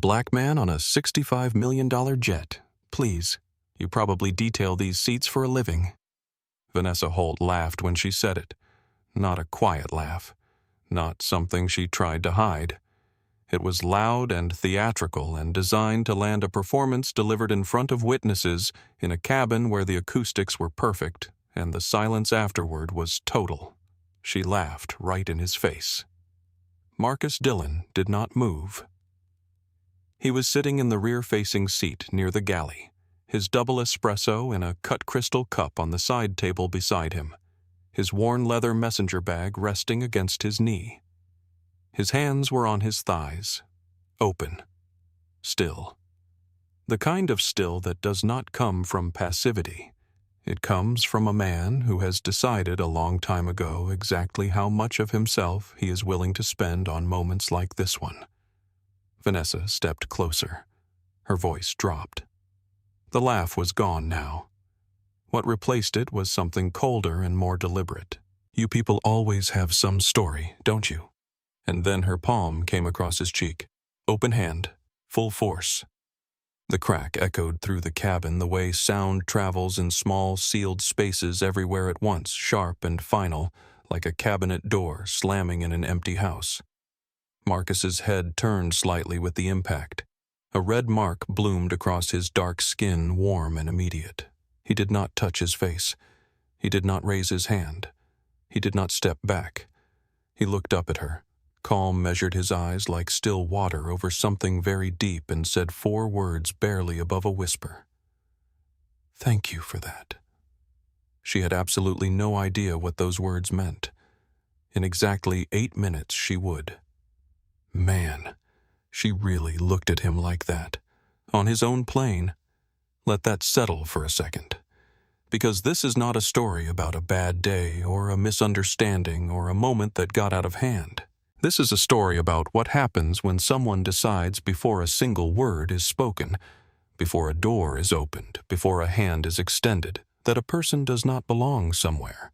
black man on a $65 million jet. Please. You probably detail these seats for a living." Vanessa Holt laughed when she said it. Not a quiet laugh. Not something she tried to hide. It was loud and theatrical and designed to land a performance delivered in front of witnesses in a cabin where the acoustics were perfect and the silence afterward was total. She laughed right in his face. Marcus Dillon did not move. He was sitting in the rear-facing seat near the galley, his double espresso in a cut crystal cup on the side table beside him, his worn leather messenger bag resting against his knee. His hands were on his thighs, open, still. The kind of still that does not come from passivity. It comes from a man who has decided a long time ago exactly how much of himself he is willing to spend on moments like this one. Vanessa stepped closer. Her voice dropped. The laugh was gone now. What replaced it was something colder and more deliberate. "You people always have some story, don't you?" And then her palm came across his cheek. Open hand, full force. The crack echoed through the cabin the way sound travels in small sealed spaces everywhere at once, sharp and final, like a cabinet door slamming in an empty house. Marcus's head turned slightly with the impact. A red mark bloomed across his dark skin, warm and immediate. He did not touch his face. He did not raise his hand. He did not step back. He looked up at her. Calm measured his eyes like still water over something very deep and said 4 words barely above a whisper. "Thank you for that." She had absolutely no idea what those words meant. In exactly 8 minutes she would. Man, she really looked at him like that. On his own plane. Let that settle for a second. Because this is not a story about a bad day or a misunderstanding or a moment that got out of hand. This is a story about what happens when someone decides before a single word is spoken, before a door is opened, before a hand is extended, that a person does not belong somewhere.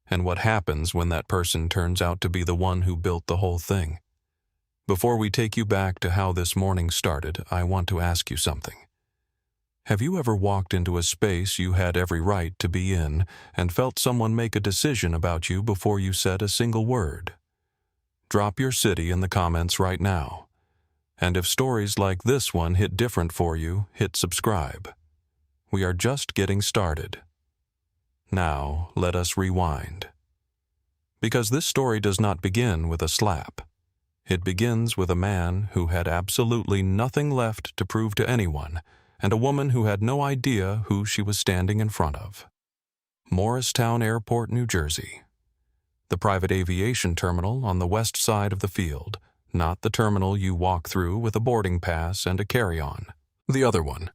And what happens when that person turns out to be the one who built the whole thing. Before we take you back to how this morning started, I want to ask you something. Have you ever walked into a space you had every right to be in and felt someone make a decision about you before you said a single word? Drop your city in the comments right now. And if stories like this one hit different for you, hit subscribe. We are just getting started. Now, let us rewind. Because this story does not begin with a slap. It begins with a man who had absolutely nothing left to prove to anyone, and a woman who had no idea who she was standing in front of. Morristown Airport, New Jersey. The private aviation terminal on the west side of the field, not the terminal you walk through with a boarding pass and a carry-on. The other one.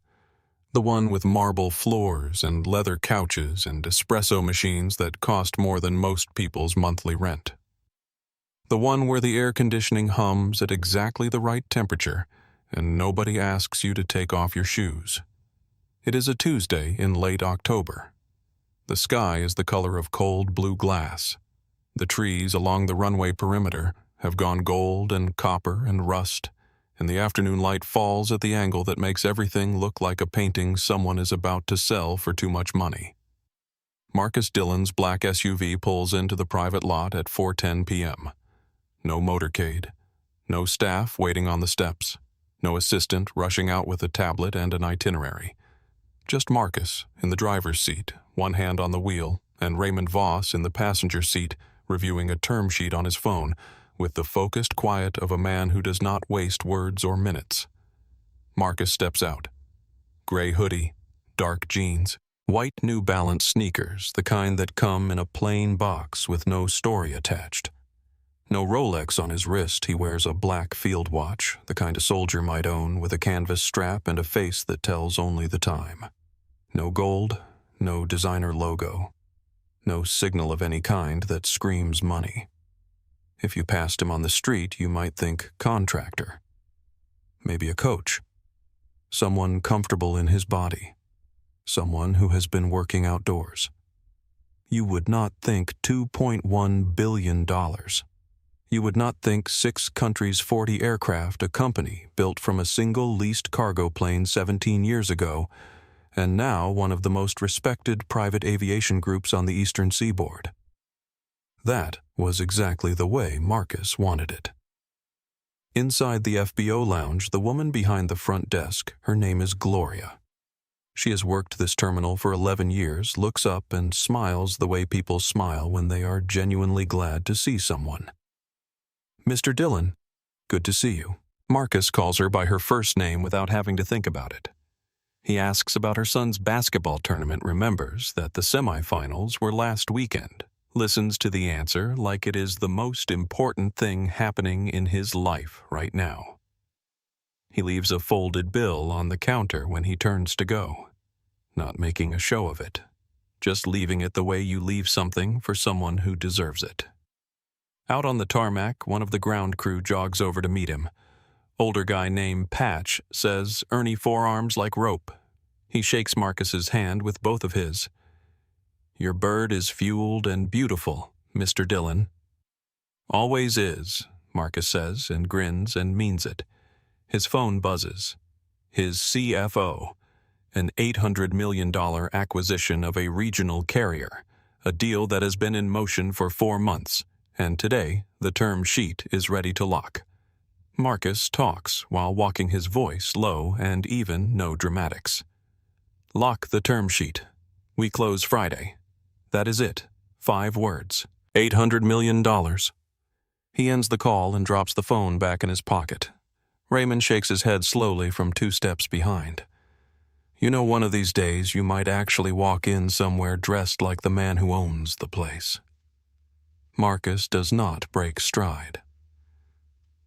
The one with marble floors and leather couches and espresso machines that cost more than most people's monthly rent. The one where the air conditioning hums at exactly the right temperature and nobody asks you to take off your shoes. It is a Tuesday in late October. The sky is the color of cold blue glass. The trees along the runway perimeter have gone gold and copper and rust, and the afternoon light falls at the angle that makes everything look like a painting someone is about to sell for too much money. Marcus Dillon's black SUV pulls into the private lot at 4:10 p.m. No motorcade, no staff waiting on the steps, no assistant rushing out with a tablet and an itinerary. Just Marcus in the driver's seat, one hand on the wheel, and Raymond Voss in the passenger seat, reviewing a term sheet on his phone, with the focused quiet of a man who does not waste words or minutes. Marcus steps out. Gray hoodie, dark jeans, white New Balance sneakers, the kind that come in a plain box with no story attached. No Rolex on his wrist, he wears a black field watch, the kind a soldier might own, with a canvas strap and a face that tells only the time. No gold, no designer logo. No signal of any kind that screams money. If you passed him on the street, you might think contractor. Maybe a coach. Someone comfortable in his body. Someone who has been working outdoors. You would not think $2.1 billion. You would not think 6 countries, 40 aircraft, a company built from a single leased cargo plane 17 years ago, and now one of the most respected private aviation groups on the eastern seaboard. That was exactly the way Marcus wanted it. Inside the FBO lounge, the woman behind the front desk, her name is Gloria. She has worked this terminal for 11 years, looks up and smiles the way people smile when they are genuinely glad to see someone. "Mr. Dillon, good to see you." Marcus calls her by her first name without having to think about it. He asks about her son's basketball tournament, remembers that the semifinals were last weekend, listens to the answer like it is the most important thing happening in his life right now. He leaves a folded bill on the counter when he turns to go, not making a show of it, just leaving it the way you leave something for someone who deserves it. Out on the tarmac, one of the ground crew jogs over to meet him. Older guy named Patch says Ernie forearms like rope. He shakes Marcus's hand with both of his. "Your bird is fueled and beautiful, Mr. Dillon." "Always is," Marcus says and grins and means it. His phone buzzes. His CFO, an $800 million acquisition of a regional carrier, a deal that has been in motion for 4 months, and today the term sheet is ready to lock. Marcus talks while walking his voice low and even no dramatics. "Lock the term sheet. We close Friday. That is it. 5 words. $800 million. He ends the call and drops the phone back in his pocket. Raymond shakes his head slowly from 2 steps behind. "You know, one of these days you might actually walk in somewhere dressed like the man who owns the place." Marcus does not break stride.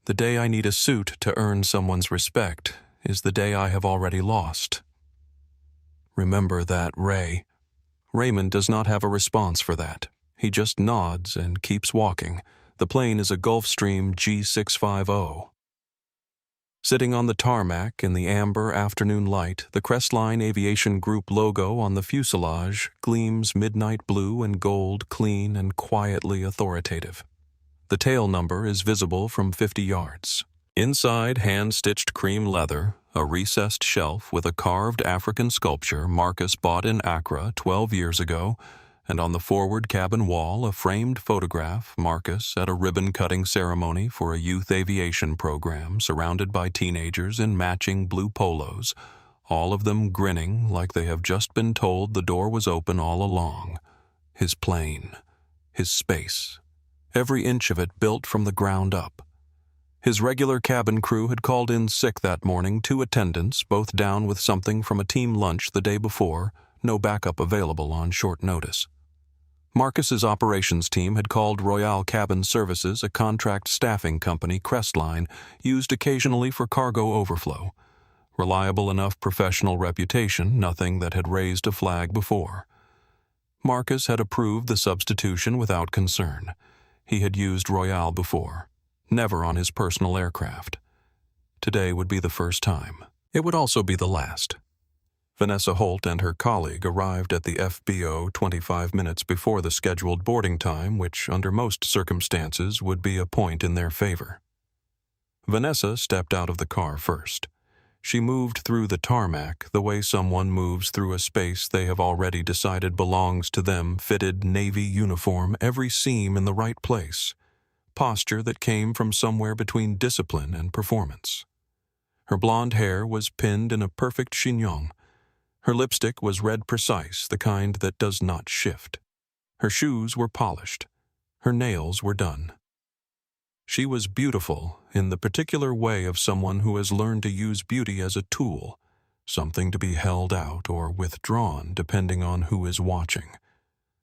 "The day I need a suit to earn someone's respect is the day I have already lost." "Remember that, Ray." Raymond does not have a response for that. He just nods and keeps walking. The plane is a Gulfstream G650. Sitting on the tarmac in the amber afternoon light, the Crestline Aviation Group logo on the fuselage gleams midnight blue and gold, clean and quietly authoritative. The tail number is visible from 50 yards. Inside hand-stitched cream leather, a recessed shelf with a carved African sculpture Marcus bought in Accra 12 years ago, and on the forward cabin wall a framed photograph Marcus at a ribbon-cutting ceremony for a youth aviation program surrounded by teenagers in matching blue polos, all of them grinning like they have just been told the door was open all along. His plane, his space, every inch of it built from the ground up. His regular cabin crew had called in sick that morning, 2 attendants, both down with something from a team lunch the day before, no backup available on short notice. Marcus's operations team had called Royale Cabin Services, a contract staffing company Crestline used occasionally for cargo overflow. Reliable enough professional reputation, nothing that had raised a flag before. Marcus had approved the substitution without concern. He had used Royale before, never on his personal aircraft. Today would be the first time. It would also be the last. Vanessa Holt and her colleague arrived at the FBO 25 minutes before the scheduled boarding time, which under most circumstances would be a point in their favor. Vanessa stepped out of the car first. She moved through the tarmac the way someone moves through a space they have already decided belongs to them, fitted Navy uniform, every seam in the right place, posture that came from somewhere between discipline and performance. Her blonde hair was pinned in a perfect chignon. Her lipstick was red precise, the kind that does not shift. Her shoes were polished. Her nails were done. She was beautiful in the particular way of someone who has learned to use beauty as a tool, something to be held out or withdrawn depending on who is watching.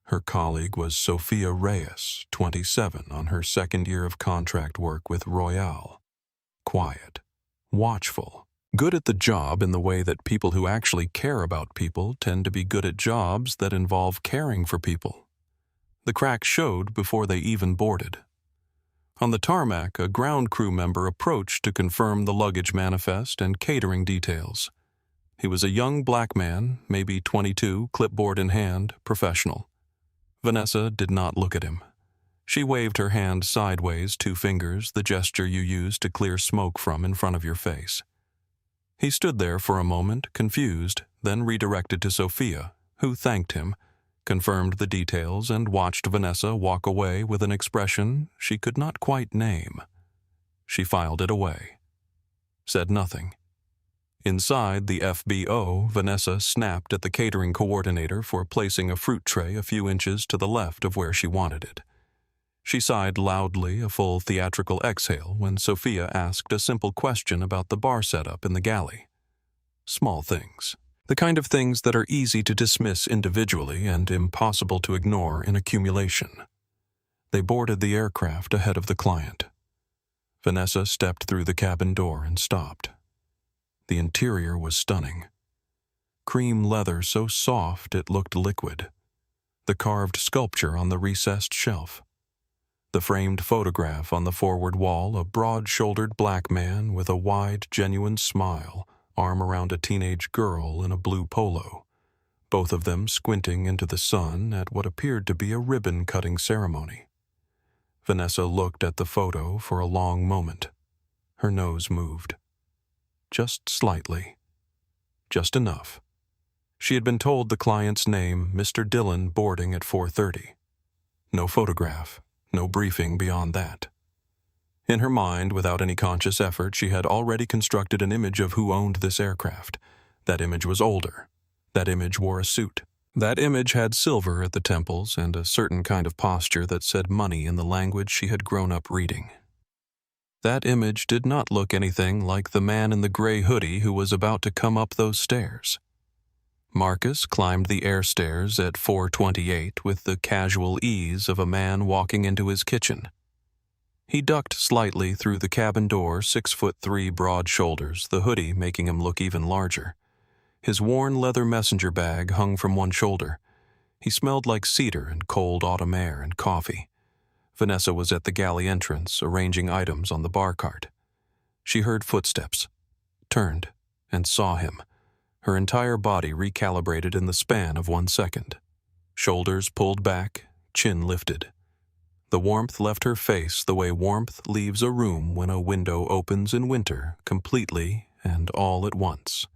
Her colleague was Sophia Reyes, 27, on her 2nd year of contract work with Royale. Quiet, watchful, good at the job in the way that people who actually care about people tend to be good at jobs that involve caring for people. The crack showed before they even boarded. On the tarmac, a ground crew member approached to confirm the luggage manifest and catering details. He was a young black man, maybe 22, clipboard in hand, professional. Vanessa did not look at him. She waved her hand sideways, 2 fingers, the gesture you use to clear smoke from in front of your face. He stood there for a moment, confused, then redirected to Sophia, who thanked him, confirmed the details, and watched Vanessa walk away with an expression she could not quite name. She filed it away. Said nothing. Inside the FBO, Vanessa snapped at the catering coordinator for placing a fruit tray a few inches to the left of where she wanted it. She sighed loudly, a full theatrical exhale, when Sophia asked a simple question about the bar setup in the galley. Small things. The kind of things that are easy to dismiss individually and impossible to ignore in accumulation. They boarded the aircraft ahead of the client. Vanessa stepped through the cabin door and stopped. The interior was stunning. Cream leather so soft it looked liquid. The carved sculpture on the recessed shelf. The framed photograph on the forward wall, a broad-shouldered black man with a wide, genuine smile, arm around a teenage girl in a blue polo, both of them squinting into the sun at what appeared to be a ribbon-cutting ceremony. Vanessa looked at the photo for a long moment. Her nose moved. Just slightly. Just enough. She had been told the client's name, Mr. Dillon, boarding at 4:30. No photograph, no briefing beyond that. In her mind, without any conscious effort, she had already constructed an image of who owned this aircraft. That image was older. That image wore a suit. That image had silver at the temples and a certain kind of posture that said money in the language she had grown up reading. That image did not look anything like the man in the gray hoodie who was about to come up those stairs. Marcus climbed the air stairs at 4:28 with the casual ease of a man walking into his kitchen. He ducked slightly through the cabin door, 6'3" broad shoulders, the hoodie making him look even larger. His worn leather messenger bag hung from one shoulder. He smelled like cedar and cold autumn air and coffee. Vanessa was at the galley entrance, arranging items on the bar cart. She heard footsteps, turned, and saw him, her entire body recalibrated in the span of 1 second. Shoulders pulled back, chin lifted. The warmth left her face the way warmth leaves a room when a window opens in winter, completely and all at once.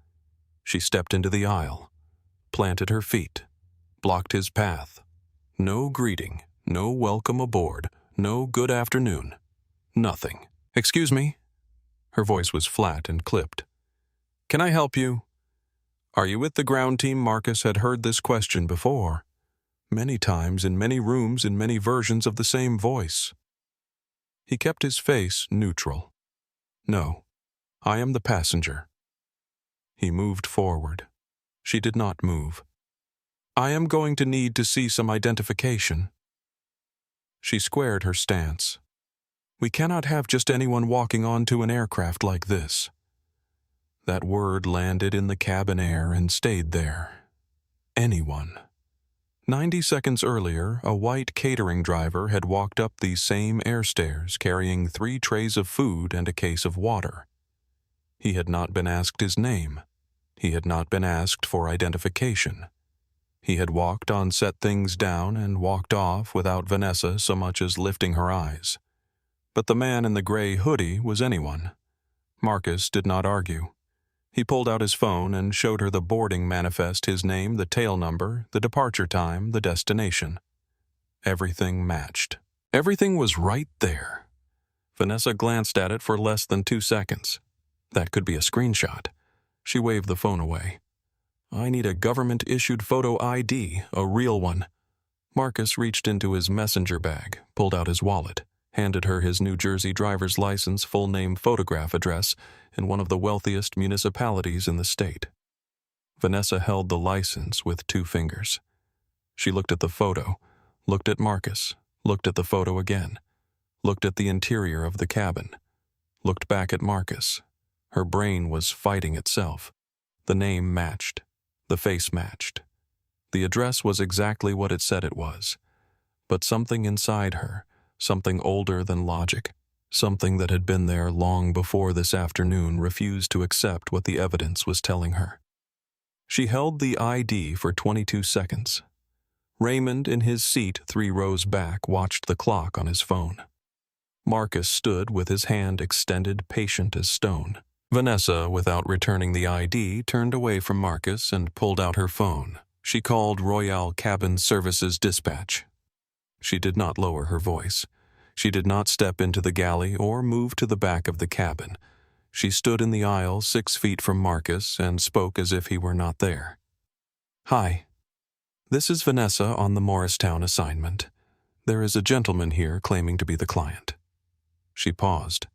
She stepped into the aisle, planted her feet, blocked his path. No greeting, no welcome aboard, no good afternoon. Nothing. "Excuse me?" Her voice was flat and clipped. "Can I help you?" "Are you with the ground team?" Marcus had heard this question before. Many times, in many rooms, in many versions of the same voice. He kept his face neutral. "No, I am the passenger." He moved forward. She did not move. "I am going to need to see some identification." She squared her stance. "We cannot have just anyone walking onto an aircraft like this." That word landed in the cabin air and stayed there. Anyone. 90 seconds earlier, a white catering driver had walked up these same air stairs carrying 3 trays of food and a case of water. He had not been asked his name. He had not been asked for identification. He had walked on, set things down, and walked off without Vanessa so much as lifting her eyes. But the man in the gray hoodie was anyone. Marcus did not argue. He pulled out his phone and showed her the boarding manifest, his name, the tail number, the departure time, the destination. Everything matched. Everything was right there. Vanessa glanced at it for less than 2 seconds. That could be a screenshot. She waved the phone away. "I need a government-issued photo ID, a real one." Marcus reached into his messenger bag, pulled out his wallet, handed her his New Jersey driver's license, full name, photograph address in one of the wealthiest municipalities in the state. Vanessa held the license with 2 fingers. She looked at the photo, looked at Marcus, looked at the photo again, looked at the interior of the cabin, looked back at Marcus. Her brain was fighting itself. The name matched. The face matched. The address was exactly what it said it was. But something inside her, something older than logic, something that had been there long before this afternoon, refused to accept what the evidence was telling her. She held the ID for 22 seconds. Raymond, in his seat 3 rows back, watched the clock on his phone. Marcus stood with his hand extended, patient as stone. Vanessa, without returning the ID, turned away from Marcus and pulled out her phone. She called Royale Cabin Services Dispatch. She did not lower her voice. She did not step into the galley or move to the back of the cabin. She stood in the aisle 6 feet from Marcus and spoke as if he were not there. "Hi. This is Vanessa on the Morristown assignment. There is a gentleman here claiming to be the client." She paused.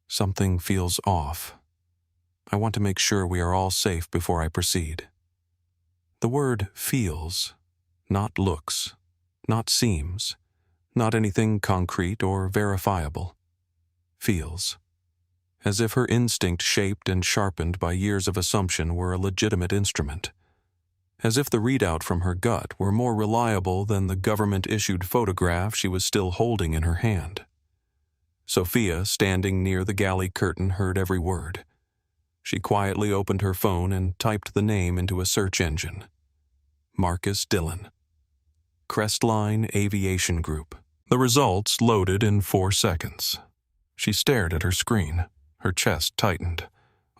"Something feels off. I want to make sure we are all safe before I proceed." The word feels, not looks, not seems, not anything concrete or verifiable. Feels. As if her instinct, shaped and sharpened by years of assumption, were a legitimate instrument. As if the readout from her gut were more reliable than the government-issued photograph she was still holding in her hand. Sophia, standing near the galley curtain, heard every word. She quietly opened her phone and typed the name into a search engine. Marcus Dillon. Crestline Aviation Group. The results loaded in 4 seconds. She stared at her screen. Her chest tightened.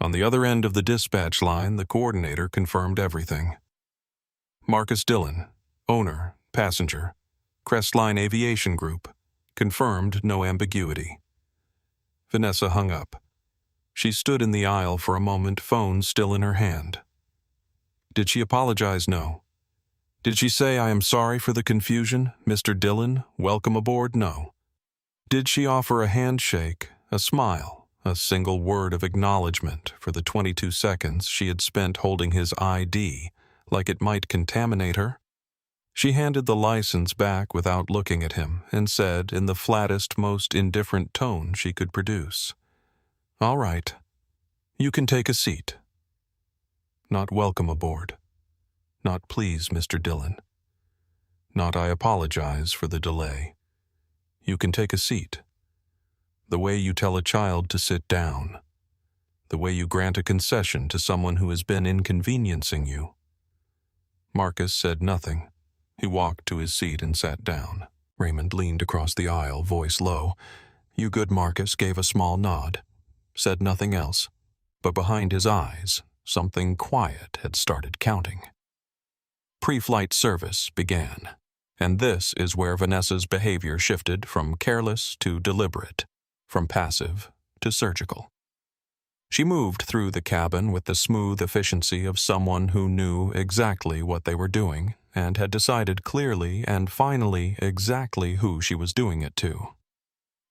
On the other end of the dispatch line, the coordinator confirmed everything. Marcus Dillon, owner, passenger, Crestline Aviation Group. Confirmed, no ambiguity. Vanessa hung up. She stood in the aisle for a moment, phone still in her hand. Did she apologize? No. Did she say, "I am sorry for the confusion, Mr. Dillon, welcome aboard"? No. Did she offer a handshake, a smile, a single word of acknowledgement for the 22 seconds she had spent holding his ID, like it might contaminate her? She handed the license back without looking at him and said in the flattest, most indifferent tone she could produce, "All right. You can take a seat." Not "welcome aboard." Not "please, Mr. Dillon." Not "I apologize for the delay." You can take a seat. The way you tell a child to sit down. The way you grant a concession to someone who has been inconveniencing you. Marcus said nothing. He walked to his seat and sat down. Raymond leaned across the aisle, voice low. "You good?" Marcus gave a small nod. Said nothing else. But behind his eyes, something quiet had started counting. Pre-flight service began. And this is where Vanessa's behavior shifted from careless to deliberate, from passive to surgical. She moved through the cabin with the smooth efficiency of someone who knew exactly what they were doing and had decided clearly and finally exactly who she was doing it to.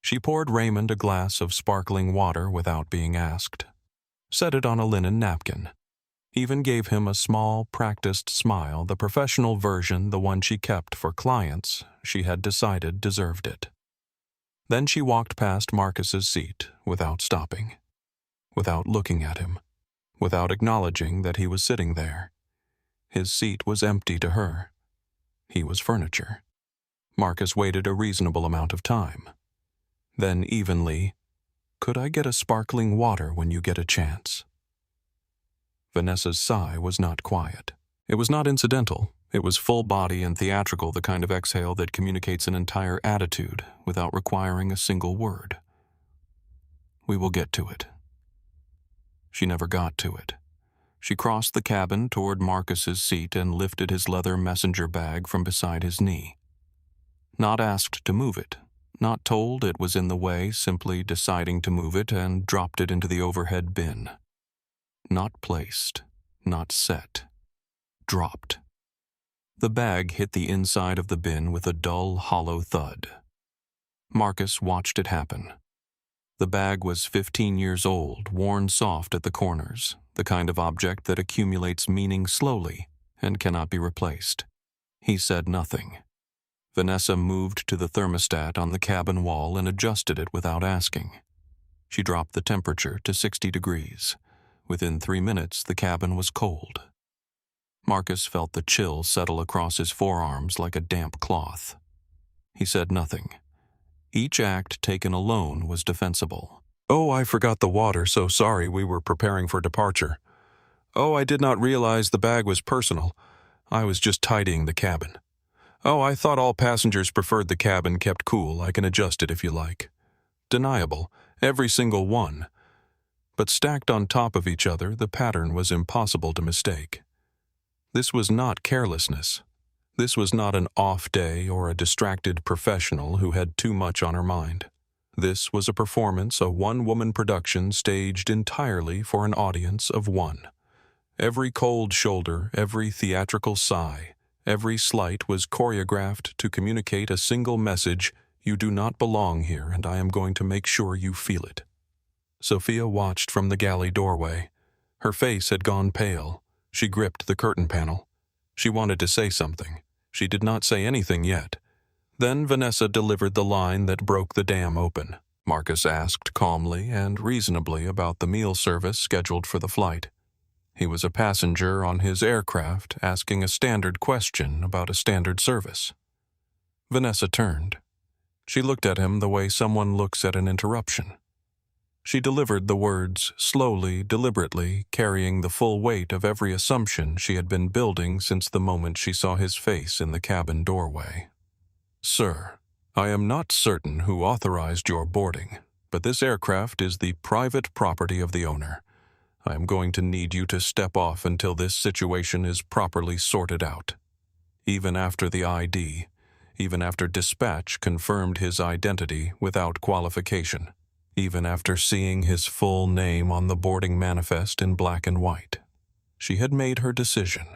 She poured Raymond a glass of sparkling water without being asked, set it on a linen napkin, even gave him a small, practiced smile, the professional version, the one she kept for clients she had decided deserved it. Then she walked past Marcus's seat without stopping, without looking at him, without acknowledging that he was sitting there. His seat was empty to her. He was furniture. Marcus waited a reasonable amount of time. Then evenly, "Could I get a sparkling water when you get a chance?" Vanessa's sigh was not quiet. It was not incidental. It was full body and theatrical, the kind of exhale that communicates an entire attitude without requiring a single word. "We will get to it." She never got to it. She crossed the cabin toward Marcus's seat and lifted his leather messenger bag from beside his knee. Not asked to move it, not told it was in the way, simply deciding to move it and dropped it into the overhead bin. Not placed, not set. Dropped. The bag hit the inside of the bin with a dull, hollow thud. Marcus watched it happen. The bag was 15 years old, worn soft at the corners, the kind of object that accumulates meaning slowly and cannot be replaced. He said nothing. Vanessa moved to the thermostat on the cabin wall and adjusted it without asking. She dropped the temperature to 60 degrees. Within 3 minutes, the cabin was cold. Marcus felt the chill settle across his forearms like a damp cloth. He said nothing. Each act taken alone was defensible. "Oh, I forgot the water, so sorry, we were preparing for departure. Oh, I did not realize the bag was personal. I was just tidying the cabin." "Oh, I thought all passengers preferred the cabin kept cool. I can adjust it if you like." Deniable, every single one. But stacked on top of each other, the pattern was impossible to mistake. This was not carelessness. This was not an off day or a distracted professional who had too much on her mind. This was a performance, a one-woman production staged entirely for an audience of one. Every cold shoulder, every theatrical sigh, every slight was choreographed to communicate a single message: you do not belong here, and I am going to make sure you feel it. Sophia watched from the galley doorway. Her face had gone pale. She gripped the curtain panel. She wanted to say something. She did not say anything yet. Then Vanessa delivered the line that broke the dam open. Marcus asked calmly and reasonably about the meal service scheduled for the flight. He was a passenger on his aircraft asking a standard question about a standard service. Vanessa turned. She looked at him the way someone looks at an interruption. She delivered the words slowly, deliberately, carrying the full weight of every assumption she had been building since the moment she saw his face in the cabin doorway. "Sir, I am not certain who authorized your boarding, but this aircraft is the private property of the owner. I am going to need you to step off until this situation is properly sorted out." Even after the ID, even after dispatch confirmed his identity without qualification, even after seeing his full name on the boarding manifest in black and white. She had made her decision.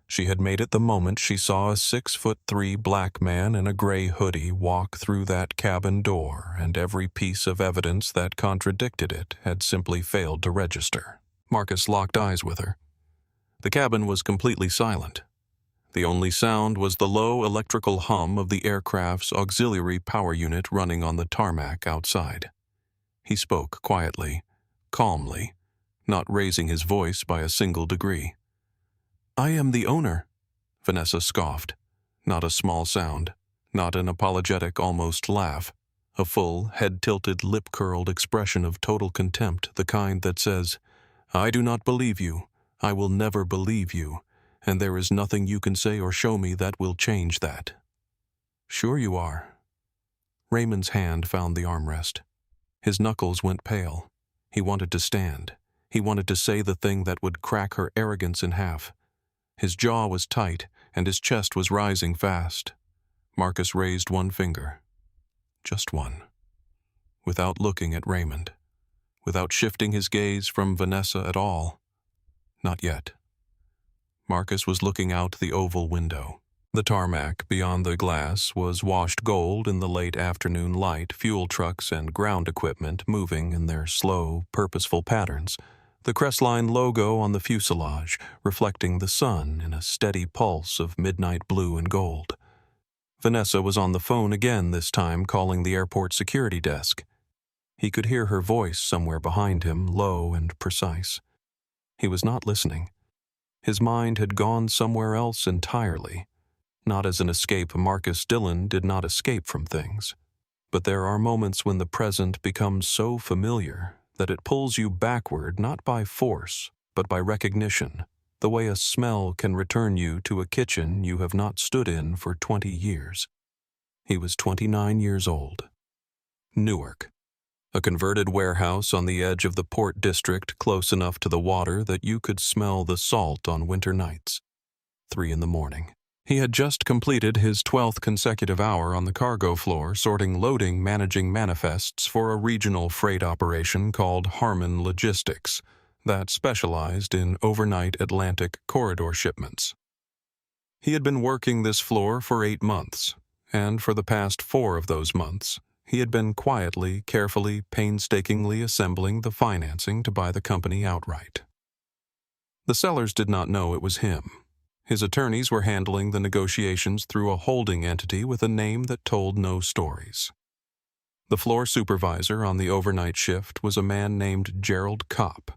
She had made it the moment she saw a 6'3" black man in a gray hoodie walk through that cabin door, and every piece of evidence that contradicted it had simply failed to register. Marcus locked eyes with her. The cabin was completely silent. The only sound was the low electrical hum of the aircraft's auxiliary power unit running on the tarmac outside. He spoke quietly, calmly, not raising his voice by a single degree. "I am the owner," Vanessa scoffed. Not a small sound, not an apologetic, almost laugh. A full, head-tilted, lip-curled expression of total contempt, the kind that says, "I do not believe you, I will never believe you, and there is nothing you can say or show me that will change that." "Sure you are." Raymond's hand found the armrest. His knuckles went pale. He wanted to stand. He wanted to say the thing that would crack her arrogance in half. His jaw was tight, and his chest was rising fast. Marcus raised one finger. Just one. Without looking at Raymond. Without shifting his gaze from Vanessa at all. Not yet. Marcus was looking out the oval window. The tarmac beyond the glass was washed gold in the late afternoon light, fuel trucks and ground equipment moving in their slow, purposeful patterns, the Crestline logo on the fuselage reflecting the sun in a steady pulse of midnight blue and gold. Vanessa was on the phone again, this time calling the airport security desk. He could hear her voice somewhere behind him, low and precise. He was not listening. His mind had gone somewhere else entirely. Not as an escape, Marcus Dillon did not escape from things. But there are moments when the present becomes so familiar that it pulls you backward not by force, but by recognition, the way a smell can return you to a kitchen you have not stood in for 20 years. He was 29 years old. Newark. A converted warehouse on the edge of the Port District, close enough to the water that you could smell the salt on winter nights. 3 a.m. He had just completed his 12th consecutive hour on the cargo floor sorting loading managing manifests for a regional freight operation called Harmon Logistics that specialized in overnight Atlantic corridor shipments. He had been working this floor for 8 months, and for the past 4 of those months, he had been quietly, carefully, painstakingly assembling the financing to buy the company outright. The sellers did not know it was him. His attorneys were handling the negotiations through a holding entity with a name that told no stories. The floor supervisor on the overnight shift was a man named Gerald Kopp.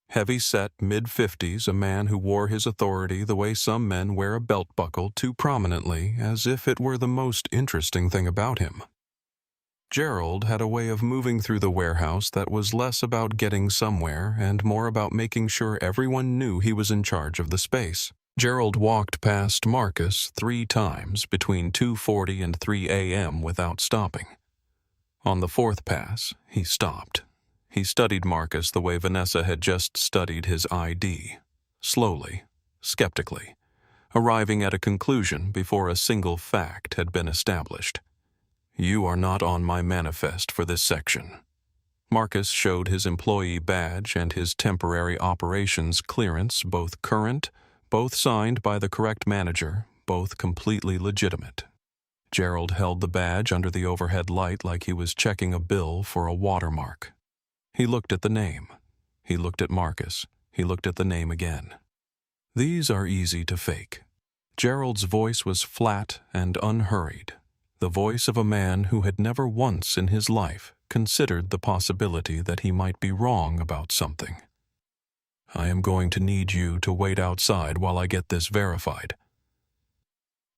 Heavy-set, mid-50s, a man who wore his authority the way some men wear a belt buckle too prominently, as if it were the most interesting thing about him. Gerald had a way of moving through the warehouse that was less about getting somewhere and more about making sure everyone knew he was in charge of the space. Gerald walked past Marcus 3 times between 2:40 and 3 a.m. without stopping. On the 4th pass, he stopped. He studied Marcus the way Vanessa had just studied his ID, slowly, skeptically, arriving at a conclusion before a single fact had been established. "You are not on my manifest for this section." Marcus showed his employee badge and his temporary operations clearance, both current, both signed by the correct manager, both completely legitimate. Gerald held the badge under the overhead light like he was checking a bill for a watermark. He looked at the name. He looked at Marcus. He looked at the name again. These are easy to fake. Gerald's voice was flat and unhurried, the voice of a man who had never once in his life considered the possibility that he might be wrong about something. "I am going to need you to wait outside while I get this verified."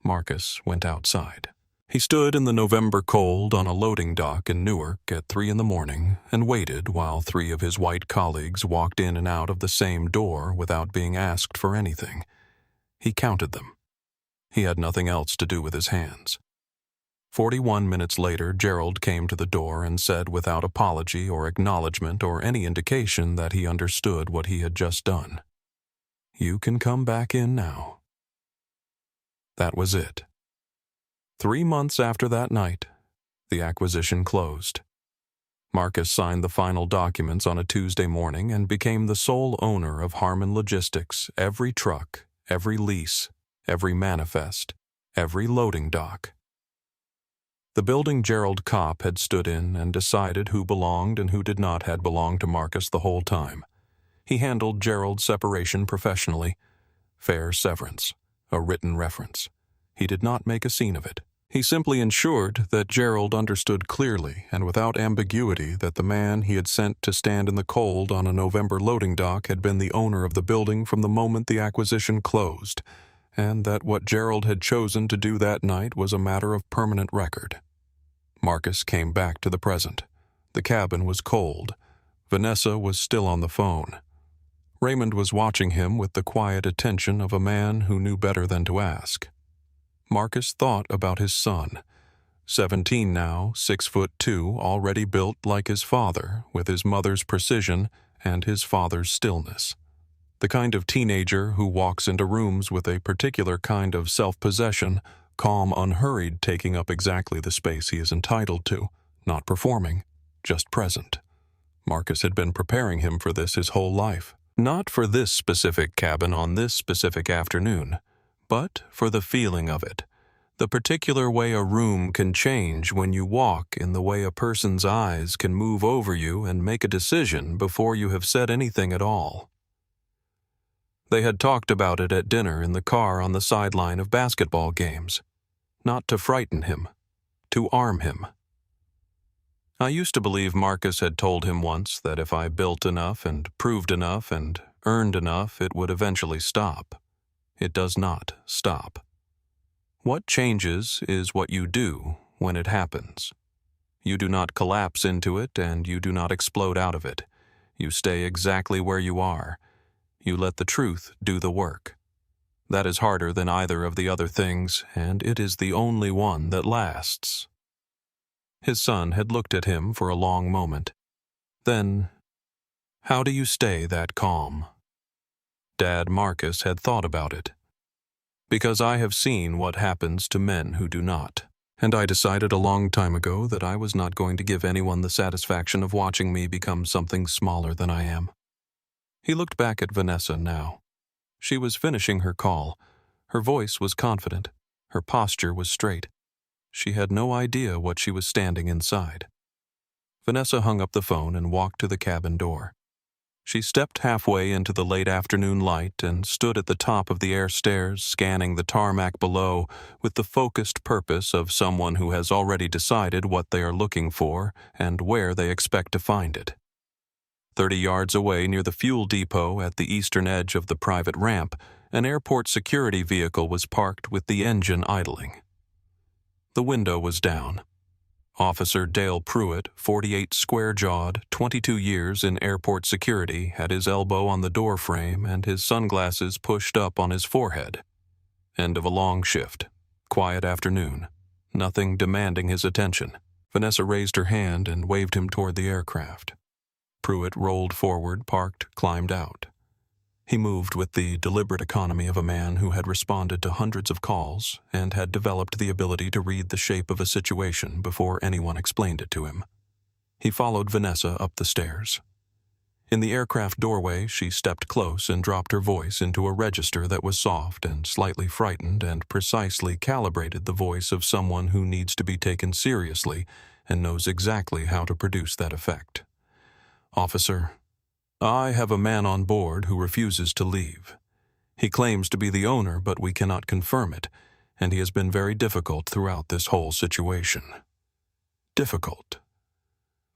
Marcus went outside. He stood in the November cold on a loading dock in Newark at 3 in the morning and waited while 3 of his white colleagues walked in and out of the same door without being asked for anything. He counted them. He had nothing else to do with his hands. 41 minutes later, Gerald came to the door and said without apology or acknowledgement or any indication that he understood what he had just done, "You can come back in now." That was it. 3 months after that night, the acquisition closed. Marcus signed the final documents on a Tuesday morning and became the sole owner of Harmon Logistics, every truck, every lease, every manifest, every loading dock. The building Gerald Kopp had stood in and decided who belonged and who did not had belonged to Marcus the whole time. He handled Gerald's separation professionally. Fair severance, a written reference. He did not make a scene of it. He simply ensured that Gerald understood clearly and without ambiguity that the man he had sent to stand in the cold on a November loading dock had been the owner of the building from the moment the acquisition closed, and that what Gerald had chosen to do that night was a matter of permanent record. Marcus came back to the present. The cabin was cold. Vanessa was still on the phone. Raymond was watching him with the quiet attention of a man who knew better than to ask. Marcus thought about his son, 17 now, 6'2", already built like his father, with his mother's precision and his father's stillness. The kind of teenager who walks into rooms with a particular kind of self-possession, calm, unhurried, taking up exactly the space he is entitled to, not performing, just present. Marcus had been preparing him for this his whole life. Not for this specific cabin on this specific afternoon, but for the feeling of it, the particular way a room can change when you walk, in the way a person's eyes can move over you and make a decision before you have said anything at all. They had talked about it at dinner in the car on the sideline of basketball games. Not to frighten him, to arm him. I used to believe Marcus had told him once that if I built enough and proved enough and earned enough, it would eventually stop. It does not stop. What changes is what you do when it happens. You do not collapse into it and you do not explode out of it. You stay exactly where you are. You let the truth do the work. That is harder than either of the other things, and it is the only one that lasts. His son had looked at him for a long moment. Then, how do you stay that calm? Dad Marcus had thought about it. Because I have seen what happens to men who do not, and I decided a long time ago that I was not going to give anyone the satisfaction of watching me become something smaller than I am. He looked back at Vanessa now. She was finishing her call. Her voice was confident. Her posture was straight. She had no idea what she was standing inside. Vanessa hung up the phone and walked to the cabin door. She stepped halfway into the late afternoon light and stood at the top of the air stairs, scanning the tarmac below with the focused purpose of someone who has already decided what they are looking for and where they expect to find it. 30 yards away near the fuel depot at the eastern edge of the private ramp, an airport security vehicle was parked with the engine idling. The window was down. Officer Dale Pruitt, 48, square-jawed, 22 years in airport security, had his elbow on the door frame and his sunglasses pushed up on his forehead. End of a long shift. Quiet afternoon. Nothing demanding his attention. Vanessa raised her hand and waved him toward the aircraft. Pruitt rolled forward, parked, climbed out. He moved with the deliberate economy of a man who had responded to hundreds of calls and had developed the ability to read the shape of a situation before anyone explained it to him. He followed Vanessa up the stairs. In the aircraft doorway, she stepped close and dropped her voice into a register that was soft and slightly frightened and precisely calibrated the voice of someone who needs to be taken seriously and knows exactly how to produce that effect. "Officer, I have a man on board who refuses to leave. He claims to be the owner, but we cannot confirm it, and he has been very difficult throughout this whole situation." Difficult.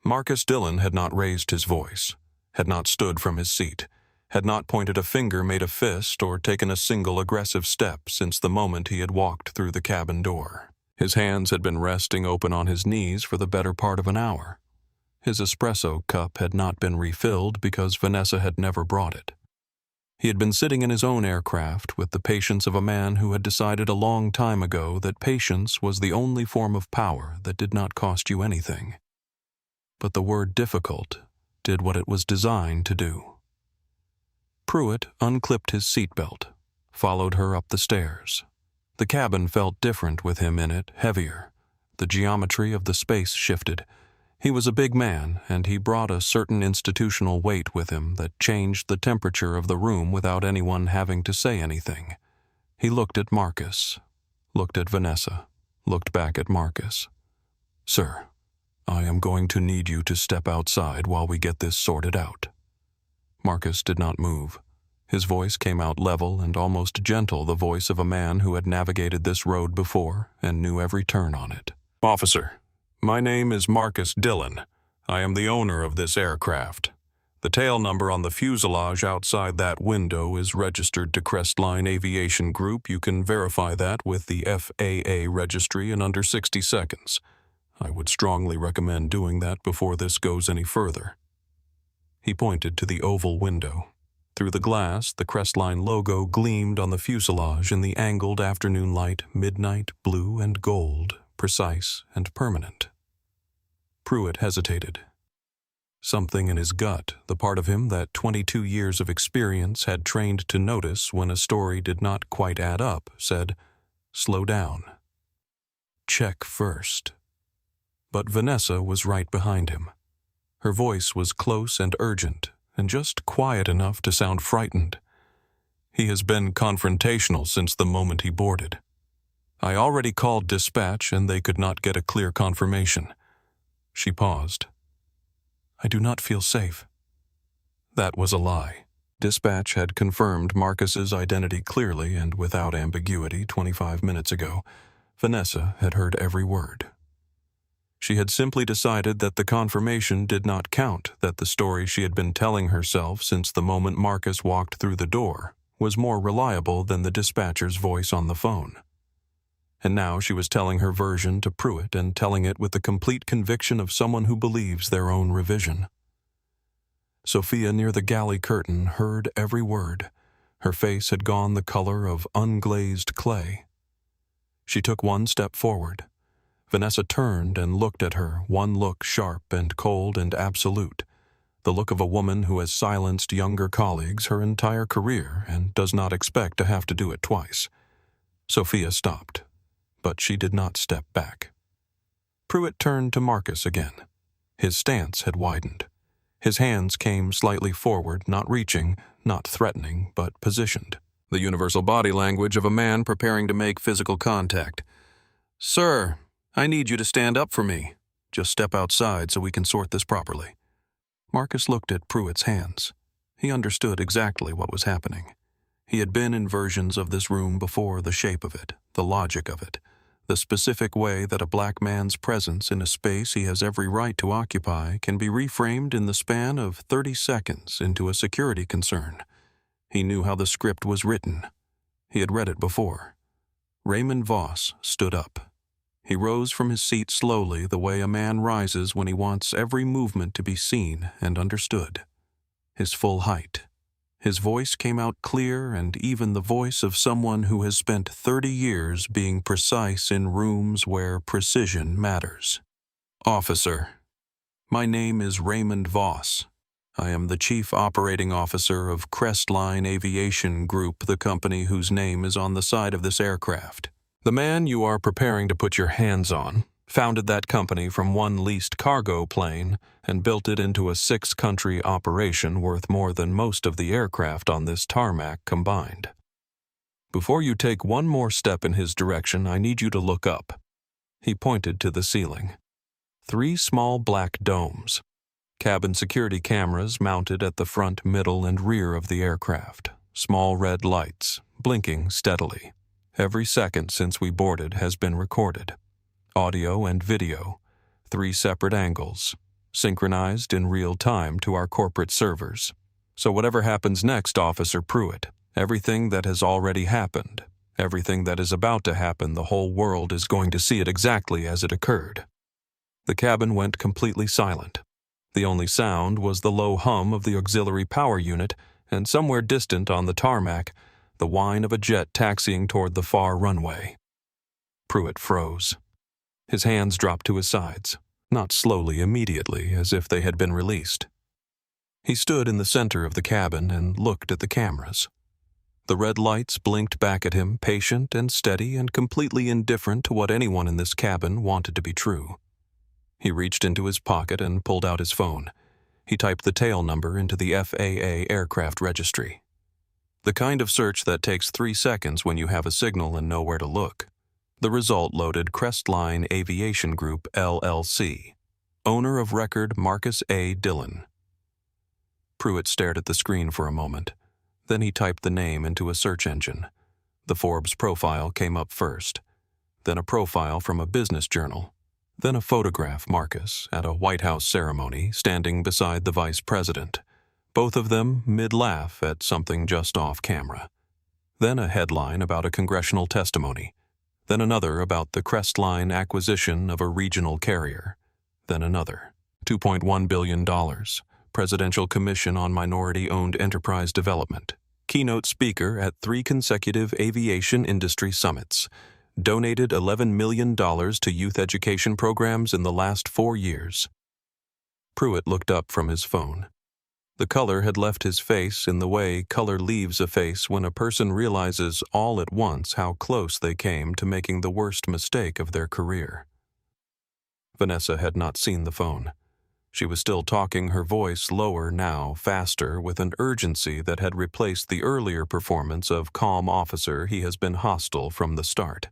Marcus Dillon had not raised his voice, had not stood from his seat, had not pointed a finger, made a fist, or taken a single aggressive step since the moment he had walked through the cabin door. His hands had been resting open on his knees for the better part of an hour. His espresso cup had not been refilled because Vanessa had never brought it. He had been sitting in his own aircraft with the patience of a man who had decided a long time ago that patience was the only form of power that did not cost you anything. But the word difficult did what it was designed to do. Pruitt unclipped his seatbelt, followed her up the stairs. The cabin felt different with him in it, heavier. The geometry of the space shifted. He was a big man, and he brought a certain institutional weight with him that changed the temperature of the room without anyone having to say anything. He looked at Marcus, looked at Vanessa, looked back at Marcus. "Sir, I am going to need you to step outside while we get this sorted out." Marcus did not move. His voice came out level and almost gentle, the voice of a man who had navigated this road before and knew every turn on it. "Officer, my name is Marcus Dillon. I am the owner of this aircraft. The tail number on the fuselage outside that window is registered to Crestline Aviation Group. You can verify that with the FAA registry in under 60 seconds. I would strongly recommend doing that before this goes any further." He pointed to the oval window. Through the glass, the Crestline logo gleamed on the fuselage in the angled afternoon light, midnight blue and gold, precise and permanent. Pruitt hesitated. Something in his gut, the part of him that 22 years of experience had trained to notice when a story did not quite add up, said, "Slow down. Check first." But Vanessa was right behind him. Her voice was close and urgent, and just quiet enough to sound frightened. "He has been confrontational since the moment he boarded. I already called dispatch and they could not get a clear confirmation." She paused. "I do not feel safe." That was a lie. Dispatch had confirmed Marcus's identity clearly and without ambiguity 25 minutes ago. Vanessa had heard every word. She had simply decided that the confirmation did not count, that the story she had been telling herself since the moment Marcus walked through the door was more reliable than the dispatcher's voice on the phone. And now she was telling her version to Pruitt and telling it with the complete conviction of someone who believes their own revision. Sophia near the galley curtain heard every word. Her face had gone the color of unglazed clay. She took one step forward. Vanessa turned and looked at her, one look sharp and cold and absolute, the look of a woman who has silenced younger colleagues her entire career and does not expect to have to do it twice. Sophia stopped, but she did not step back. Pruitt turned to Marcus again. His stance had widened. His hands came slightly forward, not reaching, not threatening, but positioned. The universal body language of a man preparing to make physical contact. "Sir, I need you to stand up for me. Just step outside so we can sort this properly." Marcus looked at Pruitt's hands. He understood exactly what was happening. He had been in versions of this room before, the shape of it, the logic of it, the specific way that a black man's presence in a space he has every right to occupy can be reframed in the span of 30 seconds into a security concern. He knew how the script was written. He had read it before. Raymond Voss stood up. He rose from his seat slowly, the way a man rises when he wants every movement to be seen and understood. His full height. His voice came out clear, and even the voice of someone who has spent 30 years being precise in rooms where precision matters. "Officer, my name is Raymond Voss. I am the Chief Operating Officer of Crestline Aviation Group, the company whose name is on the side of this aircraft. The man you are preparing to put your hands on founded that company from one leased cargo plane and built it into a 6-country operation worth more than most of the aircraft on this tarmac combined. Before you take one more step in his direction, I need you to look up." He pointed to the ceiling. 3 small black domes. Cabin security cameras mounted at the front, middle, and rear of the aircraft. Small red lights, blinking steadily. Every second since we boarded has been recorded. Audio and video, 3 separate angles, synchronized in real time to our corporate servers. So whatever happens next, Officer Pruitt, everything that has already happened, everything that is about to happen, the whole world is going to see it exactly as it occurred. The cabin went completely silent. The only sound was the low hum of the auxiliary power unit, and somewhere distant on the tarmac, the whine of a jet taxiing toward the far runway. Pruitt froze. His hands dropped to his sides, not slowly, immediately, as if they had been released. He stood in the center of the cabin and looked at the cameras. The red lights blinked back at him, patient and steady and completely indifferent to what anyone in this cabin wanted to be true. He reached into his pocket and pulled out his phone. He typed the tail number into the FAA aircraft registry. The kind of search that takes 3 seconds when you have a signal and know where to look. The result loaded Crestline Aviation Group, LLC. Owner of record Marcus A. Dillon. Pruitt stared at the screen for a moment. Then he typed the name into a search engine. The Forbes profile came up first. Then a profile from a business journal. Then a photograph Marcus at a White House ceremony standing beside the vice president. Both of them mid-laugh at something just off camera. Then a headline about a congressional testimony. Then another about the Crestline acquisition of a regional carrier. Then another. $2.1 billion. Presidential Commission on Minority-Owned Enterprise Development. Keynote speaker at 3 consecutive aviation industry summits. Donated $11 million to youth education programs in the last 4 years. Pruitt looked up from his phone. The color had left his face in the way color leaves a face when a person realizes all at once how close they came to making the worst mistake of their career. Vanessa had not seen the phone. She was still talking, her voice lower now, faster, with an urgency that had replaced the earlier performance of calm officer he has been hostile from the start.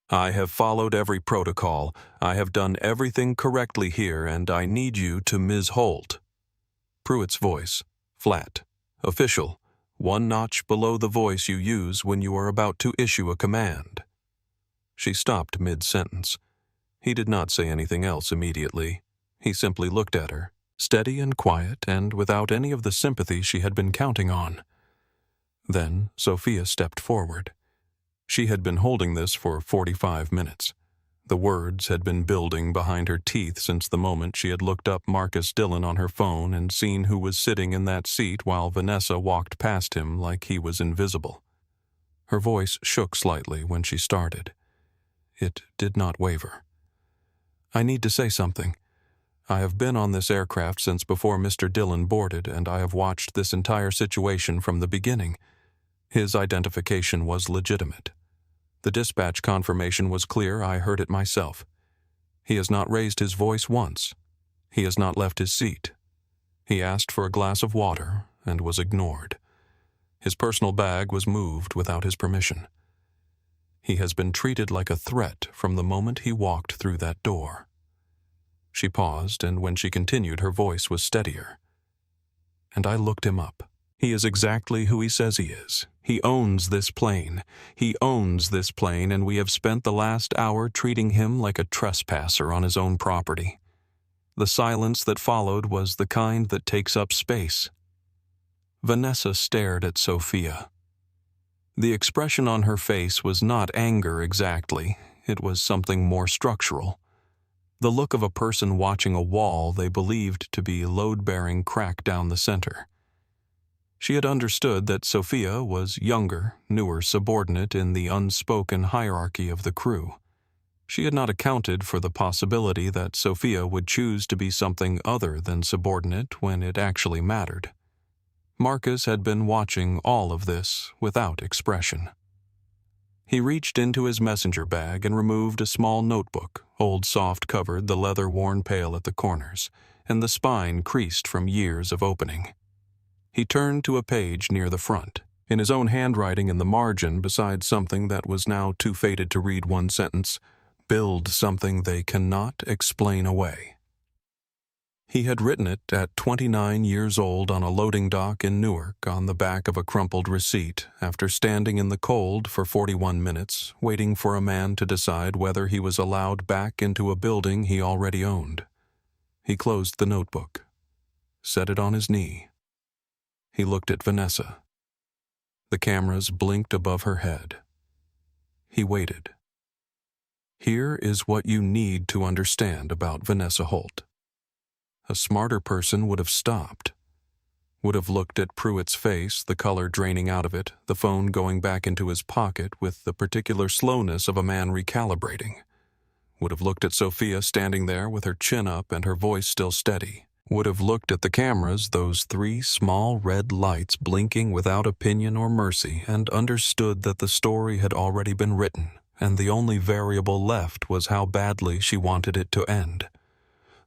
"I have followed every protocol. I have done everything correctly here, and I need you to Ms. Holt." Pruitt's voice, flat, official, 1 notch below the voice you use when you are about to issue a command. She stopped mid-sentence. He did not say anything else immediately. He simply looked at her, steady and quiet and without any of the sympathy she had been counting on. Then Sophia stepped forward. She had been holding this for 45 minutes. The words had been building behind her teeth since the moment she had looked up Marcus Dillon on her phone and seen who was sitting in that seat while Vanessa walked past him like he was invisible. Her voice shook slightly when she started. It did not waver. "I need to say something. I have been on this aircraft since before Mr. Dillon boarded, and I have watched this entire situation from the beginning. His identification was legitimate. The dispatch confirmation was clear. I heard it myself. He has not raised his voice once. He has not left his seat. He asked for a glass of water and was ignored. His personal bag was moved without his permission. He has been treated like a threat from the moment he walked through that door." She paused, and when she continued, her voice was steadier. "And I looked him up. He is exactly who he says he is. He owns this plane. He owns this plane, and we have spent the last hour treating him like a trespasser on his own property. The silence that followed was the kind that takes up space." Vanessa stared at Sophia. The expression on her face was not anger exactly. it was something more structural. The look of a person watching a wall they believed to be load-bearing crack down the center. She had understood that Sophia was younger, newer subordinate in the unspoken hierarchy of the crew. She had not accounted for the possibility that Sophia would choose to be something other than subordinate when it actually mattered. Marcus had been watching all of this without expression. He reached into his messenger bag and removed a small notebook, old soft-covered, the leather-worn pale at the corners, and the spine creased from years of opening. He turned to a page near the front, in his own handwriting in the margin beside something that was now too faded to read one sentence, "Build something they cannot explain away." He had written it at 29 years old on a loading dock in Newark on the back of a crumpled receipt after standing in the cold for 41 minutes, waiting for a man to decide whether he was allowed back into a building he already owned. He closed the notebook, set it on his knee. He looked at Vanessa. The cameras blinked above her head. He waited. Here is what you need to understand about Vanessa Holt. A smarter person would have stopped, would have looked at Pruitt's face, the color draining out of it, the phone going back into his pocket with the particular slowness of a man recalibrating, would have looked at Sophia standing there with her chin up and her voice still steady, would have looked at the cameras, those 3 small red lights blinking without opinion or mercy, and understood that the story had already been written, and the only variable left was how badly she wanted it to end.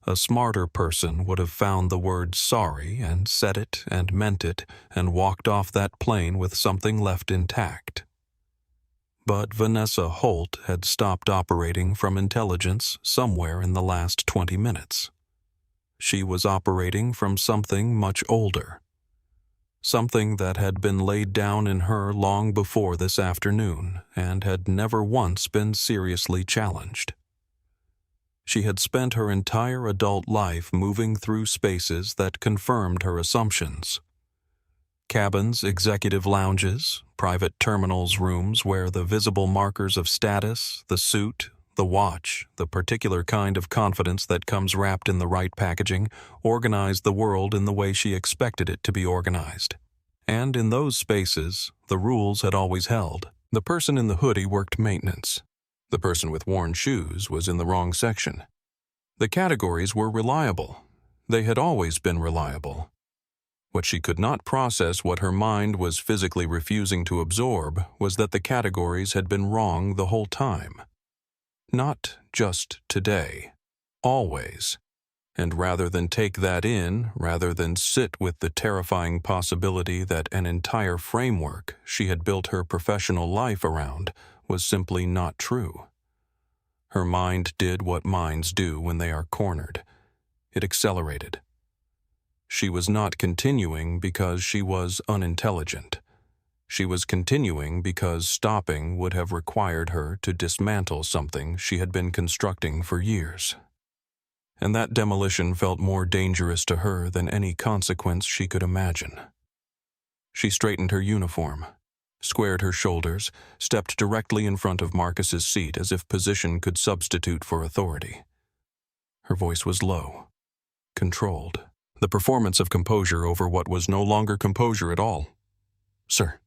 A smarter person would have found the word sorry and said it and meant it and walked off that plane with something left intact. But Vanessa Holt had stopped operating from intelligence somewhere in the last 20 minutes. She was operating from something much older, something that had been laid down in her long before this afternoon and had never once been seriously challenged. She had spent her entire adult life moving through spaces that confirmed her assumptions. Cabins, executive lounges, private terminals rooms where the visible markers of status, the suit, the watch, the particular kind of confidence that comes wrapped in the right packaging, organized the world in the way she expected it to be organized. And in those spaces, the rules had always held. The person in the hoodie worked maintenance. The person with worn shoes was in the wrong section. The categories were reliable. They had always been reliable. What she could not process, what her mind was physically refusing to absorb, was that the categories had been wrong the whole time. Not just today, always. And rather than take that in, rather than sit with the terrifying possibility that an entire framework she had built her professional life around was simply not true. Her mind did what minds do when they are cornered. It accelerated. She was not continuing because she was unintelligent. She was continuing because stopping would have required her to dismantle something she had been constructing for years. And that demolition felt more dangerous to her than any consequence she could imagine. She straightened her uniform, squared her shoulders, stepped directly in front of Marcus's seat as if position could substitute for authority. Her voice was low, controlled, the performance of composure over what was no longer composure at all. "Sir,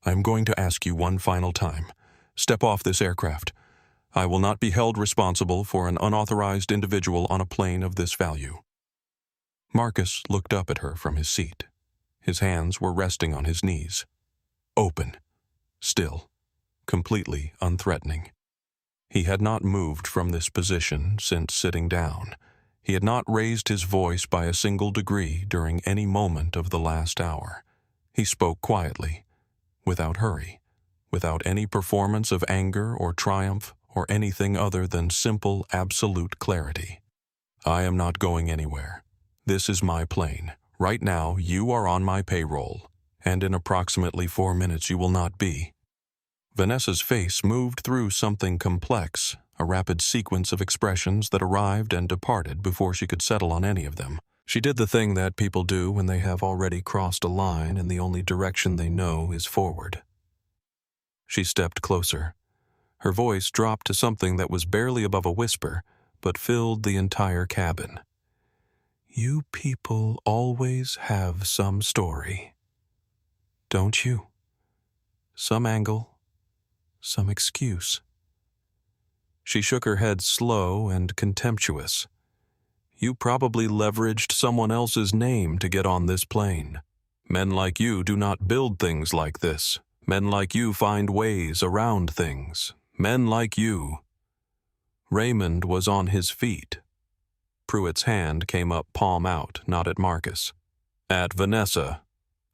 I am going to ask you one final time. Step off this aircraft. I will not be held responsible for an unauthorized individual on a plane of this value." Marcus looked up at her from his seat. His hands were resting on his knees. Open. Still. Completely unthreatening. He had not moved from this position since sitting down. He had not raised his voice by a single degree during any moment of the last hour. He spoke quietly, without hurry, without any performance of anger or triumph or anything other than simple, absolute clarity. "I am not going anywhere. This is my plane. Right now, you are on my payroll, and in approximately 4 minutes you will not be." Vanessa's face moved through something complex, a rapid sequence of expressions that arrived and departed before she could settle on any of them. She did the thing that people do when they have already crossed a line and the only direction they know is forward. She stepped closer. Her voice dropped to something that was barely above a whisper, but filled the entire cabin. You people always have some story. Don't you? Some angle, some excuse. She shook her head slow and contemptuous. You probably leveraged someone else's name to get on this plane. Men like you do not build things like this. Men like you find ways around things. Men like you. Raymond was on his feet. Pruitt's hand came up palm out, not at Marcus. At Vanessa.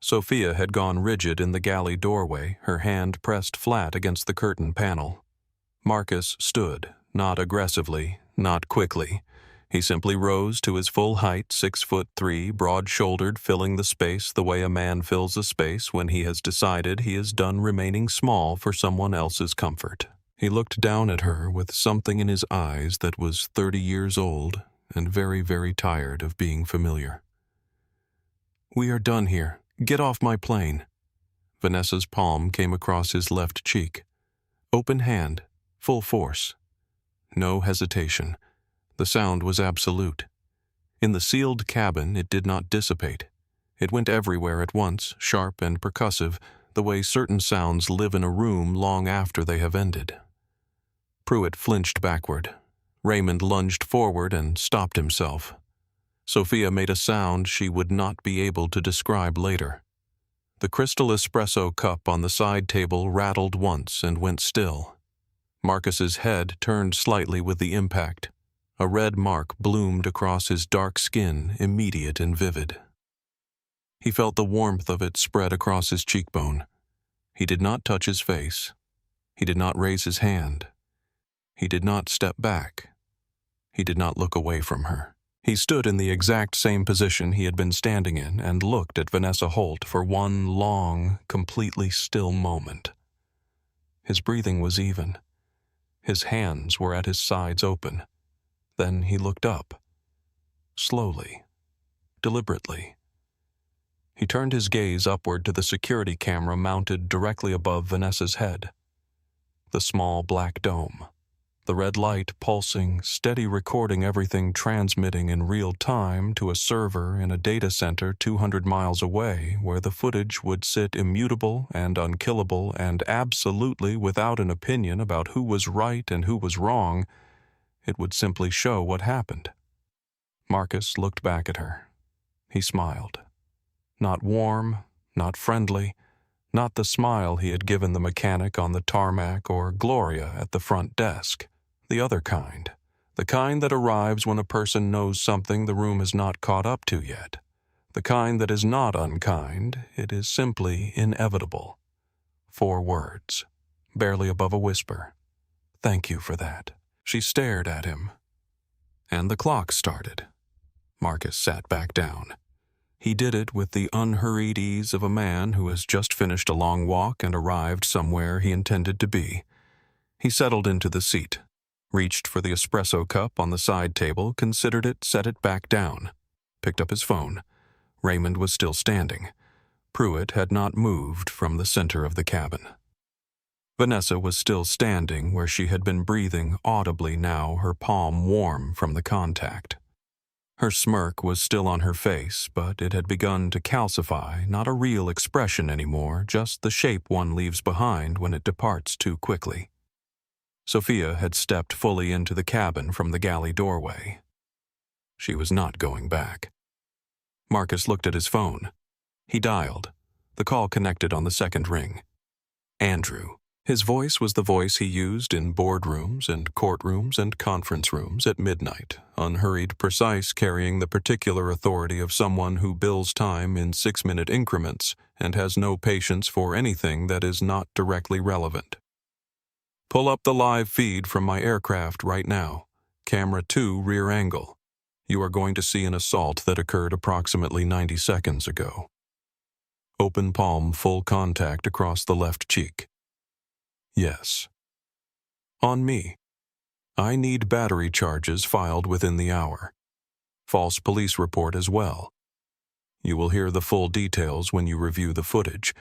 Sophia had gone rigid in the galley doorway, her hand pressed flat against the curtain panel. Marcus stood, not aggressively, not quickly. He simply rose to his full height, 6'3", broad-shouldered, filling the space the way a man fills a space when he has decided he is done remaining small for someone else's comfort. He looked down at her with something in his eyes that was 30 years old and very, very tired of being familiar. We are done here. Get off my plane. Vanessa's palm came across his left cheek. Open hand, full force. No hesitation. The sound was absolute. In the sealed cabin, it did not dissipate. It went everywhere at once, sharp and percussive, the way certain sounds live in a room long after they have ended. Pruitt flinched backward. Raymond lunged forward and stopped himself. Sophia made a sound she would not be able to describe later. The crystal espresso cup on the side table rattled once and went still. Marcus's head turned slightly with the impact. A red mark bloomed across his dark skin, immediate and vivid. He felt the warmth of it spread across his cheekbone. He did not touch his face. He did not raise his hand. He did not step back. He did not look away from her. He stood in the exact same position he had been standing in and looked at Vanessa Holt for one long, completely still moment. His breathing was even. His hands were at his sides open. Then he looked up. Slowly. Deliberately. He turned his gaze upward to the security camera mounted directly above Vanessa's head. The small black dome. The red light pulsing, steady recording everything transmitting in real time to a server in a data center 200 miles away where the footage would sit immutable and unkillable and absolutely without an opinion about who was right and who was wrong. It would simply show what happened. Marcus looked back at her. He smiled. Not warm, not friendly, not the smile he had given the mechanic on the tarmac or Gloria at the front desk. The other kind. The kind that arrives when a person knows something the room has not caught up to yet. The kind that is not unkind, it is simply inevitable. 4 words, barely above a whisper. Thank you for that. She stared at him. And the clock started. Marcus sat back down. He did it with the unhurried ease of a man who has just finished a long walk and arrived somewhere he intended to be. He settled into the seat, reached for the espresso cup on the side table, considered it, set it back down, picked up his phone. Raymond was still standing. Pruitt had not moved from the center of the cabin. Vanessa was still standing where she had been breathing audibly now, her palm warm from the contact. Her smirk was still on her face, but it had begun to calcify, not a real expression anymore, just the shape one leaves behind when it departs too quickly. Sophia had stepped fully into the cabin from the galley doorway. She was not going back. Marcus looked at his phone. He dialed. The call connected on the second ring. Andrew. His voice was the voice he used in boardrooms and courtrooms and conference rooms at midnight, unhurried, precise, carrying the particular authority of someone who bills time in 6-minute increments and has no patience for anything that is not directly relevant. Pull up the live feed from my aircraft right now. Camera 2, rear angle. You are going to see an assault that occurred approximately 90 seconds ago. Open palm, full contact across the left cheek. Yes. On me. I need battery charges filed within the hour. False police report as well. You will hear the full details when you review the footage,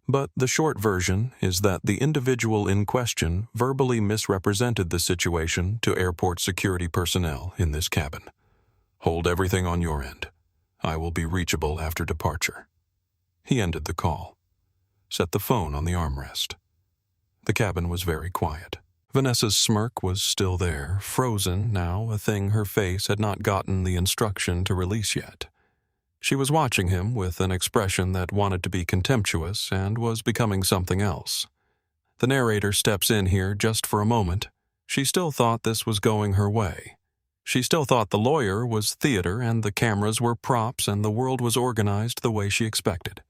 But the short version is that the individual in question verbally misrepresented the situation to airport security personnel in this cabin. Hold everything on your end. I will be reachable after departure. He ended the call. Set the phone on the armrest. The cabin was very quiet. Vanessa's smirk was still there, frozen now, a thing her face had not gotten the instruction to release yet. She was watching him with an expression that wanted to be contemptuous and was becoming something else. The narrator steps in here just for a moment. She still thought this was going her way. She still thought the lawyer was theater and the cameras were props and the world was organized the way she expected.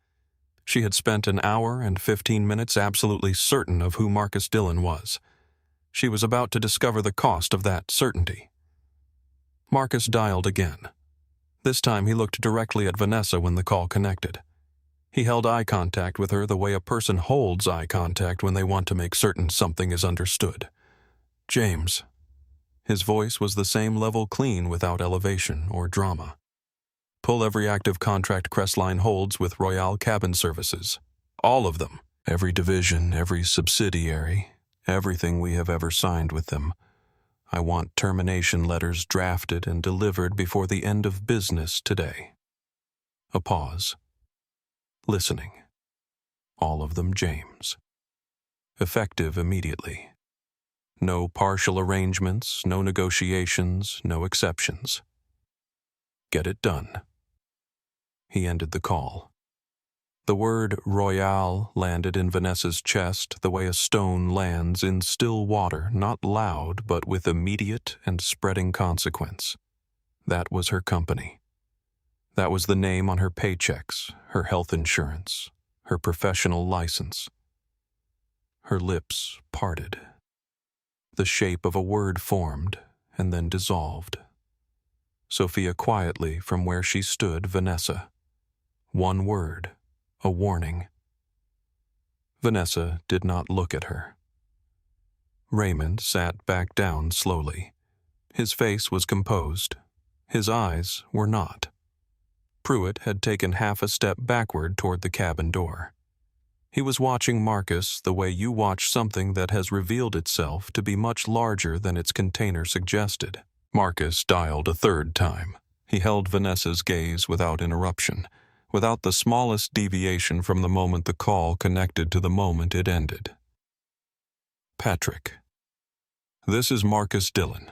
She had spent an hour and 15 minutes absolutely certain of who Marcus Dillon was. She was about to discover the cost of that certainty. Marcus dialed again. This time he looked directly at Vanessa when the call connected. He held eye contact with her the way a person holds eye contact when they want to make certain something is understood. James. His voice was the same level clean without elevation or drama. Pull every active contract Crestline holds with Royale Cabin Services. All of them. Every division, every subsidiary, everything we have ever signed with them. I want termination letters drafted and delivered before the end of business today. A pause. Listening. All of them James. Effective immediately. No partial arrangements, no negotiations, no exceptions. Get it done. He ended the call. The word Royale landed in Vanessa's chest the way a stone lands in still water, not loud, but with immediate and spreading consequence. That was her company. That was the name on her paychecks, her health insurance, her professional license. Her lips parted. The shape of a word formed and then dissolved. Sophia quietly from where she stood, Vanessa. One word. A warning. Vanessa did not look at her. Raymond sat back down slowly. His face was composed. His eyes were not. Pruitt had taken half a step backward toward the cabin door. He was watching Marcus the way you watch something that has revealed itself to be much larger than its container suggested. Marcus dialed a third time. He held Vanessa's gaze without interruption, without the smallest deviation from the moment the call connected to the moment it ended. Patrick. This is Marcus Dillon.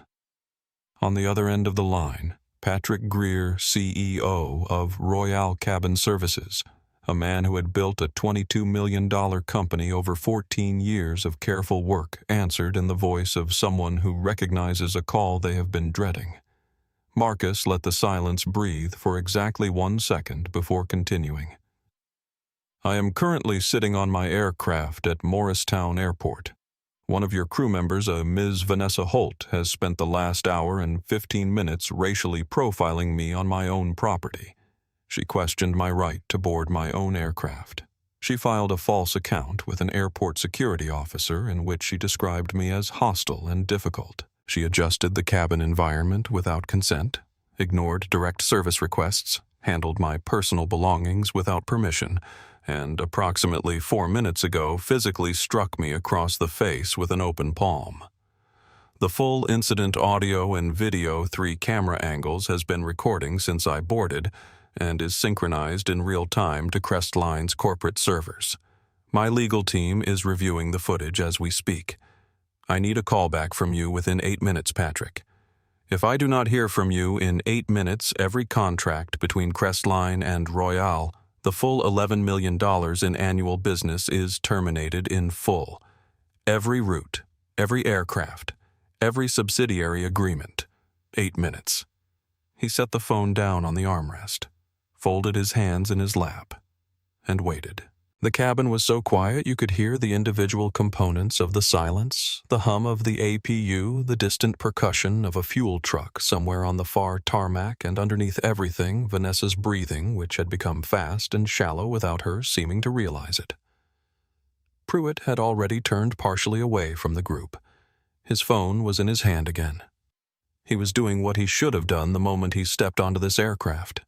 On the other end of the line, Patrick Greer, CEO of Royale Cabin Services, a man who had built a $22 million company over 14 years of careful work, answered in the voice of someone who recognizes a call they have been dreading. Marcus let the silence breathe for exactly 1 second before continuing. I am currently sitting on my aircraft at Morristown Airport. One of your crew members, a Ms. Vanessa Holt, has spent the last hour and 15 minutes racially profiling me on my own property. She questioned my right to board my own aircraft. She filed a false account with an airport security officer in which she described me as hostile and difficult. She adjusted the cabin environment without consent, ignored direct service requests, handled my personal belongings without permission, and approximately 4 minutes ago physically struck me across the face with an open palm. The full incident audio and video 3 camera angles has been recording since I boarded and is synchronized in real time to Crestline's corporate servers. My legal team is reviewing the footage as we speak. I need a callback from you within 8 minutes, Patrick. If I do not hear from you in 8 minutes, every contract between Crestline and Royale, the full $11 million in annual business is terminated in full. Every route, every aircraft, every subsidiary agreement. 8 minutes. He set the phone down on the armrest, folded his hands in his lap, and waited. The cabin was so quiet you could hear the individual components of the silence, the hum of the APU, the distant percussion of a fuel truck somewhere on the far tarmac, and underneath everything, Vanessa's breathing, which had become fast and shallow without her seeming to realize it. Pruitt had already turned partially away from the group. His phone was in his hand again. He was doing what he should have done the moment he stepped onto this aircraft.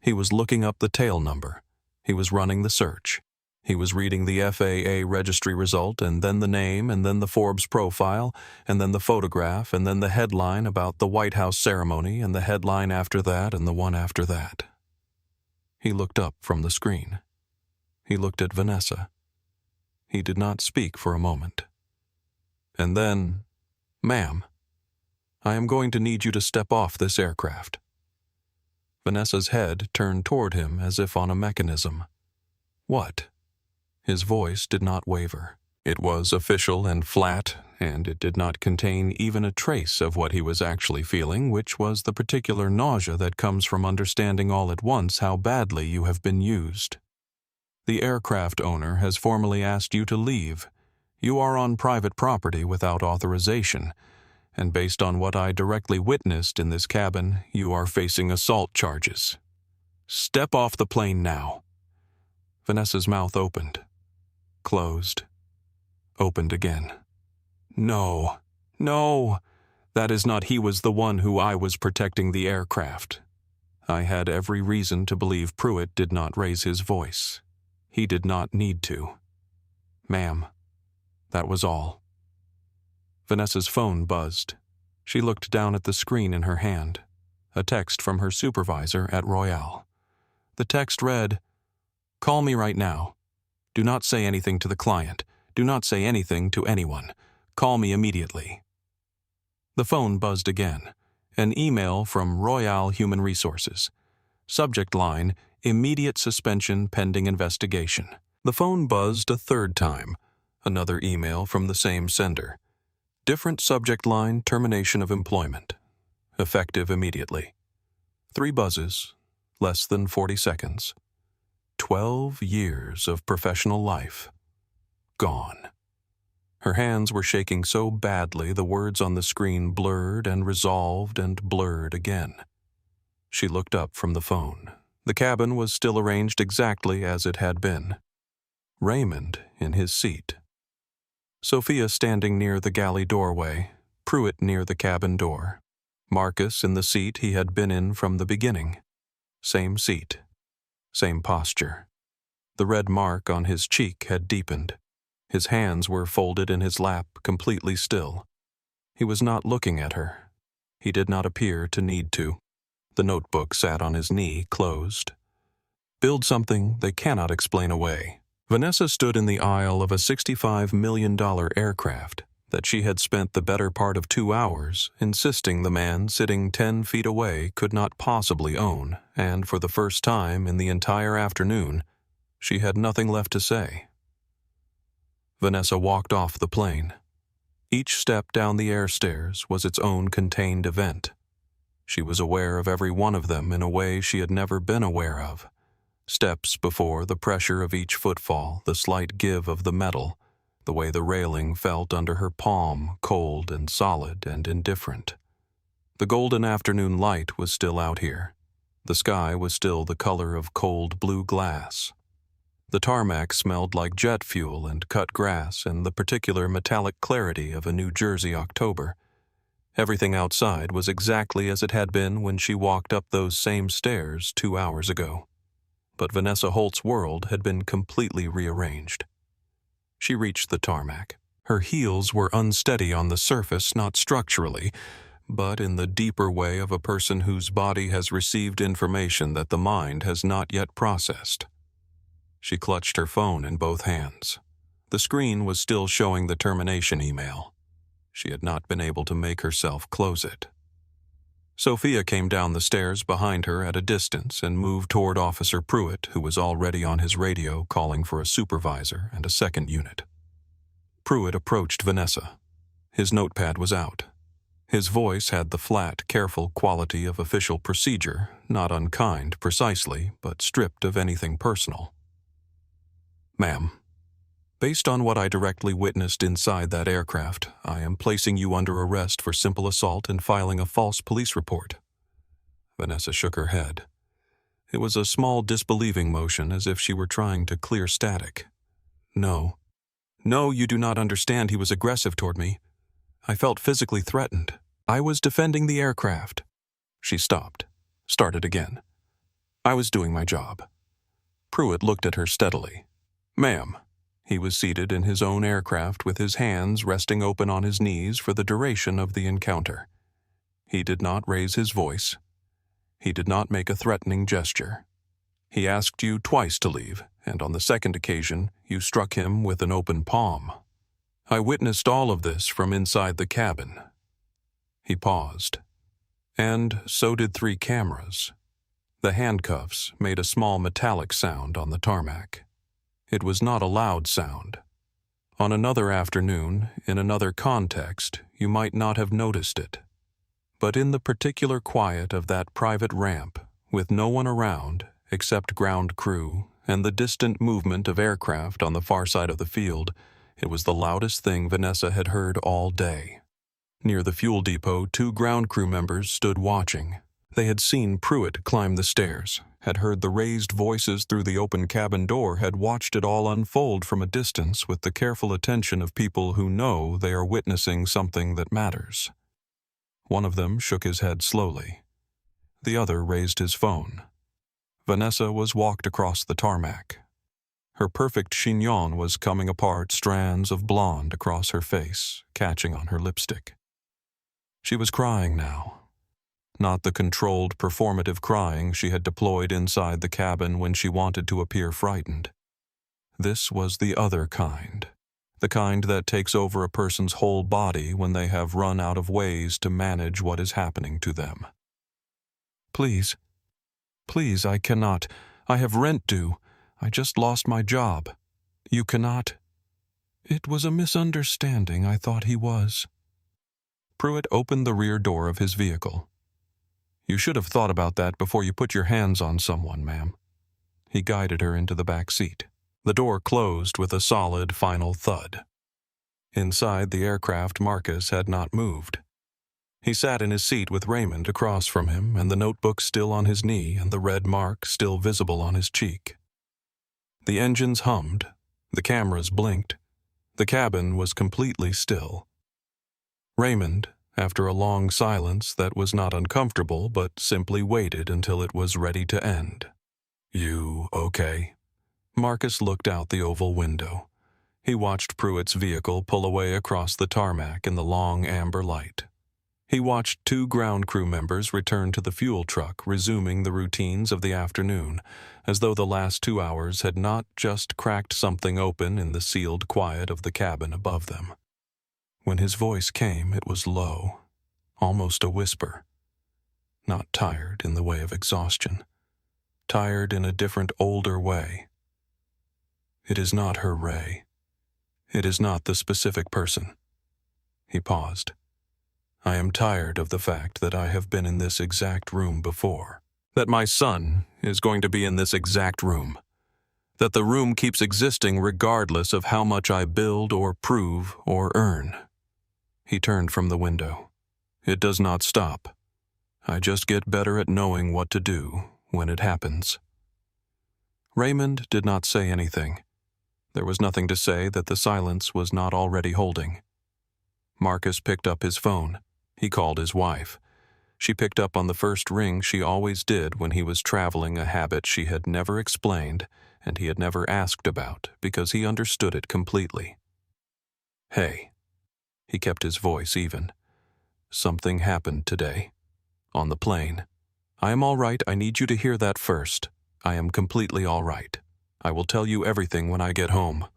He was looking up the tail number. He was running the search. He was reading the FAA registry result, and then the name, and then the Forbes profile, and then the photograph, and then the headline about the White House ceremony, and the headline after that, and the one after that. He looked up from the screen. He looked at Vanessa. He did not speak for a moment. And then, "Ma'am, I am going to need you to step off this aircraft." Vanessa's head turned toward him as if on a mechanism. "What?" His voice did not waver. It was official and flat, and it did not contain even a trace of what he was actually feeling, which was the particular nausea that comes from understanding all at once how badly you have been used. "The aircraft owner has formally asked you to leave. You are on private property without authorization, and based on what I directly witnessed in this cabin, you are facing assault charges. Step off the plane now." Vanessa's mouth opened, closed, opened again. "No, no, that is not. He was the one who I was protecting the aircraft." I had every reason to believe Pruitt did not raise his voice. He did not need to. "Ma'am, that was all." Vanessa's phone buzzed. She looked down at the screen in her hand. A text from her supervisor at Royale. The text read, "Call me right now. Do not say anything to the client. Do not say anything to anyone. Call me immediately." The phone buzzed again. An email from Royale Human Resources. Subject line, "Immediate suspension pending investigation." The phone buzzed a third time. Another email from the same sender. Different subject line, "Termination of employment. Effective immediately." 3 buzzes, less than 40 seconds. 12 years of professional life. Gone. Her hands were shaking so badly the words on the screen blurred and resolved and blurred again. She looked up from the phone. The cabin was still arranged exactly as it had been. Raymond in his seat. Sophia standing near the galley doorway, Pruitt near the cabin door. Marcus in the seat he had been in from the beginning. Same seat. Same posture. The red mark on his cheek had deepened. His hands were folded in his lap, completely still. He was not looking at her. He did not appear to need to. The notebook sat on his knee, closed. Build something they cannot explain away. Vanessa stood in the aisle of a $65 million aircraft that she had spent the better part of 2 hours insisting the man sitting 10 feet away could not possibly own, and for the first time in the entire afternoon, she had nothing left to say. Vanessa walked off the plane. Each step down the air stairs was its own contained event. She was aware of every one of them in a way she had never been aware of. Steps before, the pressure of each footfall, the slight give of the metal, the way the railing felt under her palm, cold and solid and indifferent. The golden afternoon light was still out here. The sky was still the color of cold blue glass. The tarmac smelled like jet fuel and cut grass and the particular metallic clarity of a New Jersey October. Everything outside was exactly as it had been when she walked up those same stairs 2 hours ago. But Vanessa Holt's world had been completely rearranged. She reached the tarmac. Her heels were unsteady on the surface, not structurally, but in the deeper way of a person whose body has received information that the mind has not yet processed. She clutched her phone in both hands. The screen was still showing the termination email. She had not been able to make herself close it. Sophia came down the stairs behind her at a distance and moved toward Officer Pruitt, who was already on his radio calling for a supervisor and a second unit. Pruitt approached Vanessa. His notepad was out. His voice had the flat, careful quality of official procedure, not unkind precisely, but stripped of anything personal. "Ma'am, based on what I directly witnessed inside that aircraft, I am placing you under arrest for simple assault and filing a false police report." Vanessa shook her head. It was a small disbelieving motion, as if she were trying to clear static. "No. No, you do not understand. He was aggressive toward me. I felt physically threatened. I was defending the aircraft." She stopped, started again. "I was doing my job." Pruitt looked at her steadily. Ma'am. He was seated in his own aircraft with his hands resting open on his knees for the duration of the encounter. He did not raise his voice. He did not make a threatening gesture. He asked you twice to leave, and on the second occasion, you struck him with an open palm. I witnessed all of this from inside the cabin. He paused. And so did 3 cameras. The handcuffs made a small metallic sound on the tarmac. It was not a loud sound. On another afternoon, in another context, you might not have noticed it. But in the particular quiet of that private ramp, with no one around except ground crew and the distant movement of aircraft on the far side of the field, it was the loudest thing Vanessa had heard all day. Near the fuel depot, 2 ground crew members stood watching. They had seen Pruitt climb the stairs, had heard the raised voices through the open cabin door, had watched it all unfold from a distance with the careful attention of people who know they are witnessing something that matters. One of them shook his head slowly. The other raised his phone. Vanessa was walked across the tarmac. Her perfect chignon was coming apart, strands of blonde across her face, catching on her lipstick. She was crying now. Not the controlled, performative crying she had deployed inside the cabin when she wanted to appear frightened. This was the other kind. The kind that takes over a person's whole body when they have run out of ways to manage what is happening to them. Please, I cannot. I have rent due. I just lost my job. You cannot. It was a misunderstanding. I thought he was. Pruitt opened the rear door of his vehicle. You should have thought about that before you put your hands on someone, ma'am. He guided her into the back seat. The door closed with a solid final thud. Inside the aircraft, Marcus had not moved. He sat in his seat with Raymond across from him and the notebook still on his knee and the red mark still visible on his cheek. The engines hummed. The cameras blinked. The cabin was completely still. Raymond, after a long silence that was not uncomfortable but simply waited until it was ready to end. You okay? Marcus looked out the oval window. He watched Pruitt's vehicle pull away across the tarmac in the long amber light. He watched 2 ground crew members return to the fuel truck, resuming the routines of the afternoon, as though the last 2 hours had not just cracked something open in the sealed quiet of the cabin above them. When his voice came, it was low, almost a whisper. Not tired in the way of exhaustion. Tired in a different, older way. It is not her, Ray. It is not the specific person. He paused. I am tired of the fact that I have been in this exact room before. That my son is going to be in this exact room. That the room keeps existing regardless of how much I build or prove or earn. He turned from the window. It does not stop. I just get better at knowing what to do when it happens. Raymond did not say anything. There was nothing to say that the silence was not already holding. Marcus picked up his phone. He called his wife. She picked up on the first ring she always did when he was traveling, a habit she had never explained and he had never asked about because he understood it completely. Hey. He kept his voice even. Something happened today. On the plane. I am all right. I need you to hear that first. I am completely all right. I will tell you everything when I get home.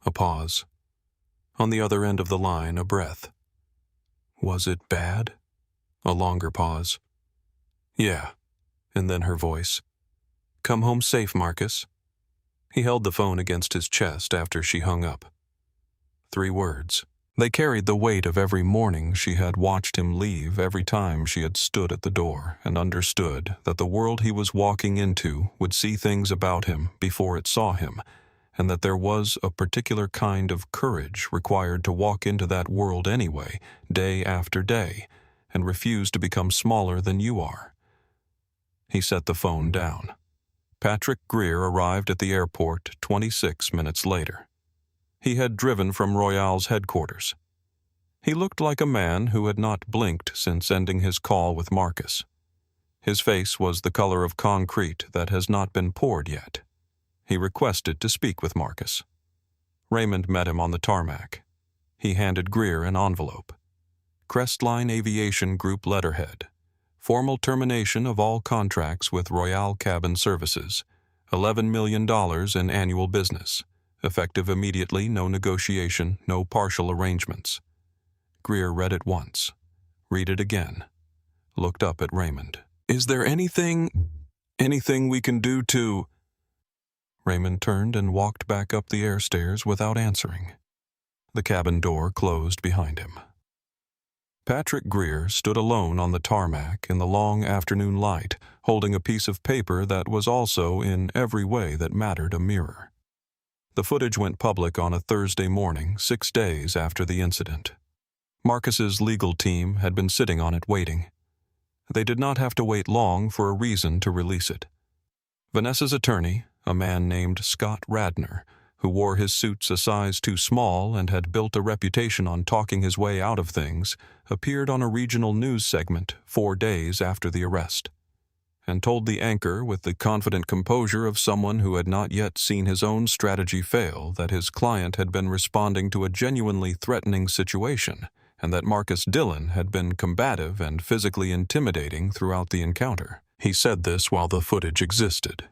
A pause. On the other end of the line, a breath. Was it bad? A longer pause. Yeah. And then her voice. Come home safe, Marcus. He held the phone against his chest after she hung up. 3 words. They carried the weight of every morning she had watched him leave, every time she had stood at the door and understood that the world he was walking into would see things about him before it saw him, and that there was a particular kind of courage required to walk into that world anyway, day after day, and refuse to become smaller than you are. He set the phone down. Patrick Greer arrived at the airport 26 minutes later. He had driven from Royale's headquarters. He looked like a man who had not blinked since ending his call with Marcus. His face was the color of concrete that has not been poured yet. He requested to speak with Marcus. Raymond met him on the tarmac. He handed Greer an envelope. Crestline Aviation Group letterhead. Formal termination of all contracts with Royale Cabin Services. $11 million in annual business. Effective immediately, no negotiation, no partial arrangements. Greer read it once. Read it again. Looked up at Raymond. Is there anything we can do to... Raymond turned and walked back up the air stairs without answering. The cabin door closed behind him. Patrick Greer stood alone on the tarmac in the long afternoon light, holding a piece of paper that was also, in every way that mattered, a mirror. The footage went public on a Thursday morning, 6 days after the incident. Marcus's legal team had been sitting on it waiting. They did not have to wait long for a reason to release it. Vanessa's attorney, a man named Scott Radner, who wore his suits a size too small and had built a reputation on talking his way out of things, appeared on a regional news segment 4 days after the arrest, and told the anchor with the confident composure of someone who had not yet seen his own strategy fail that his client had been responding to a genuinely threatening situation and that Marcus Dillon had been combative and physically intimidating throughout the encounter. He said this while the footage existed.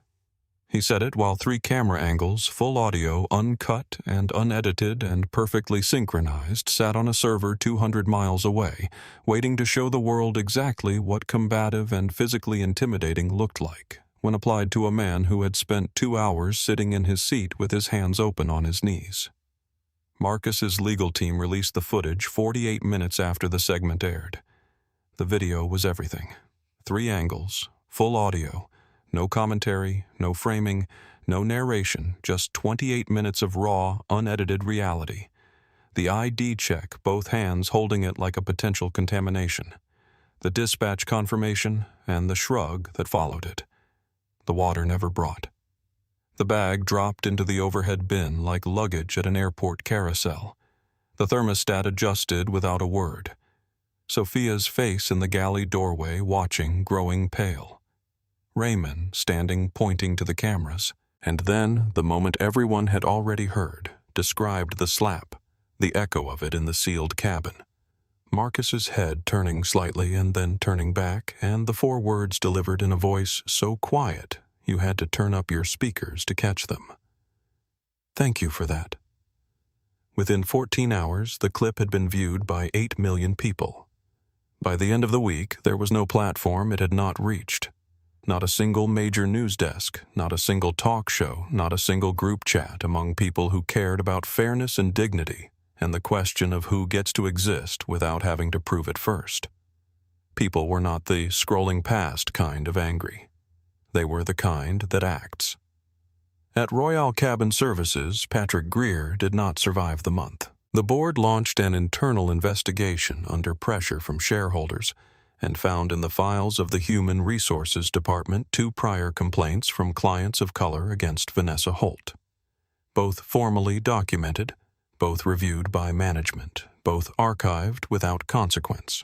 He said it while 3 camera angles, full audio, uncut and unedited and perfectly synchronized, sat on a server 200 miles away, waiting to show the world exactly what combative and physically intimidating looked like when applied to a man who had spent 2 hours sitting in his seat with his hands open on his knees. Marcus's legal team released the footage 48 minutes after the segment aired. The video was everything. 3 angles, full audio, no commentary, no framing, no narration, just 28 minutes of raw, unedited reality. The ID check, both hands holding it like a potential contamination. The dispatch confirmation, and the shrug that followed it. The water never brought. The bag dropped into the overhead bin like luggage at an airport carousel. The thermostat adjusted without a word. Sophia's face in the galley doorway watching, growing pale. Raymond standing pointing to the cameras, and then, the moment everyone had already heard, described the slap, the echo of it in the sealed cabin. Marcus's head turning slightly and then turning back, and the 4 words delivered in a voice so quiet you had to turn up your speakers to catch them. Thank you for that. Within 14 hours, the clip had been viewed by 8 million people. By the end of the week, there was no platform it had not reached. Not a single major news desk, not a single talk show, not a single group chat among people who cared about fairness and dignity and the question of who gets to exist without having to prove it first. People were not the scrolling past kind of angry. They were the kind that acts. At Royale Cabin Services, Patrick Greer did not survive the month. The board launched an internal investigation under pressure from shareholders and found in the files of the Human Resources Department 2 prior complaints from clients of color against Vanessa Holt. Both formally documented, both reviewed by management, both archived without consequence.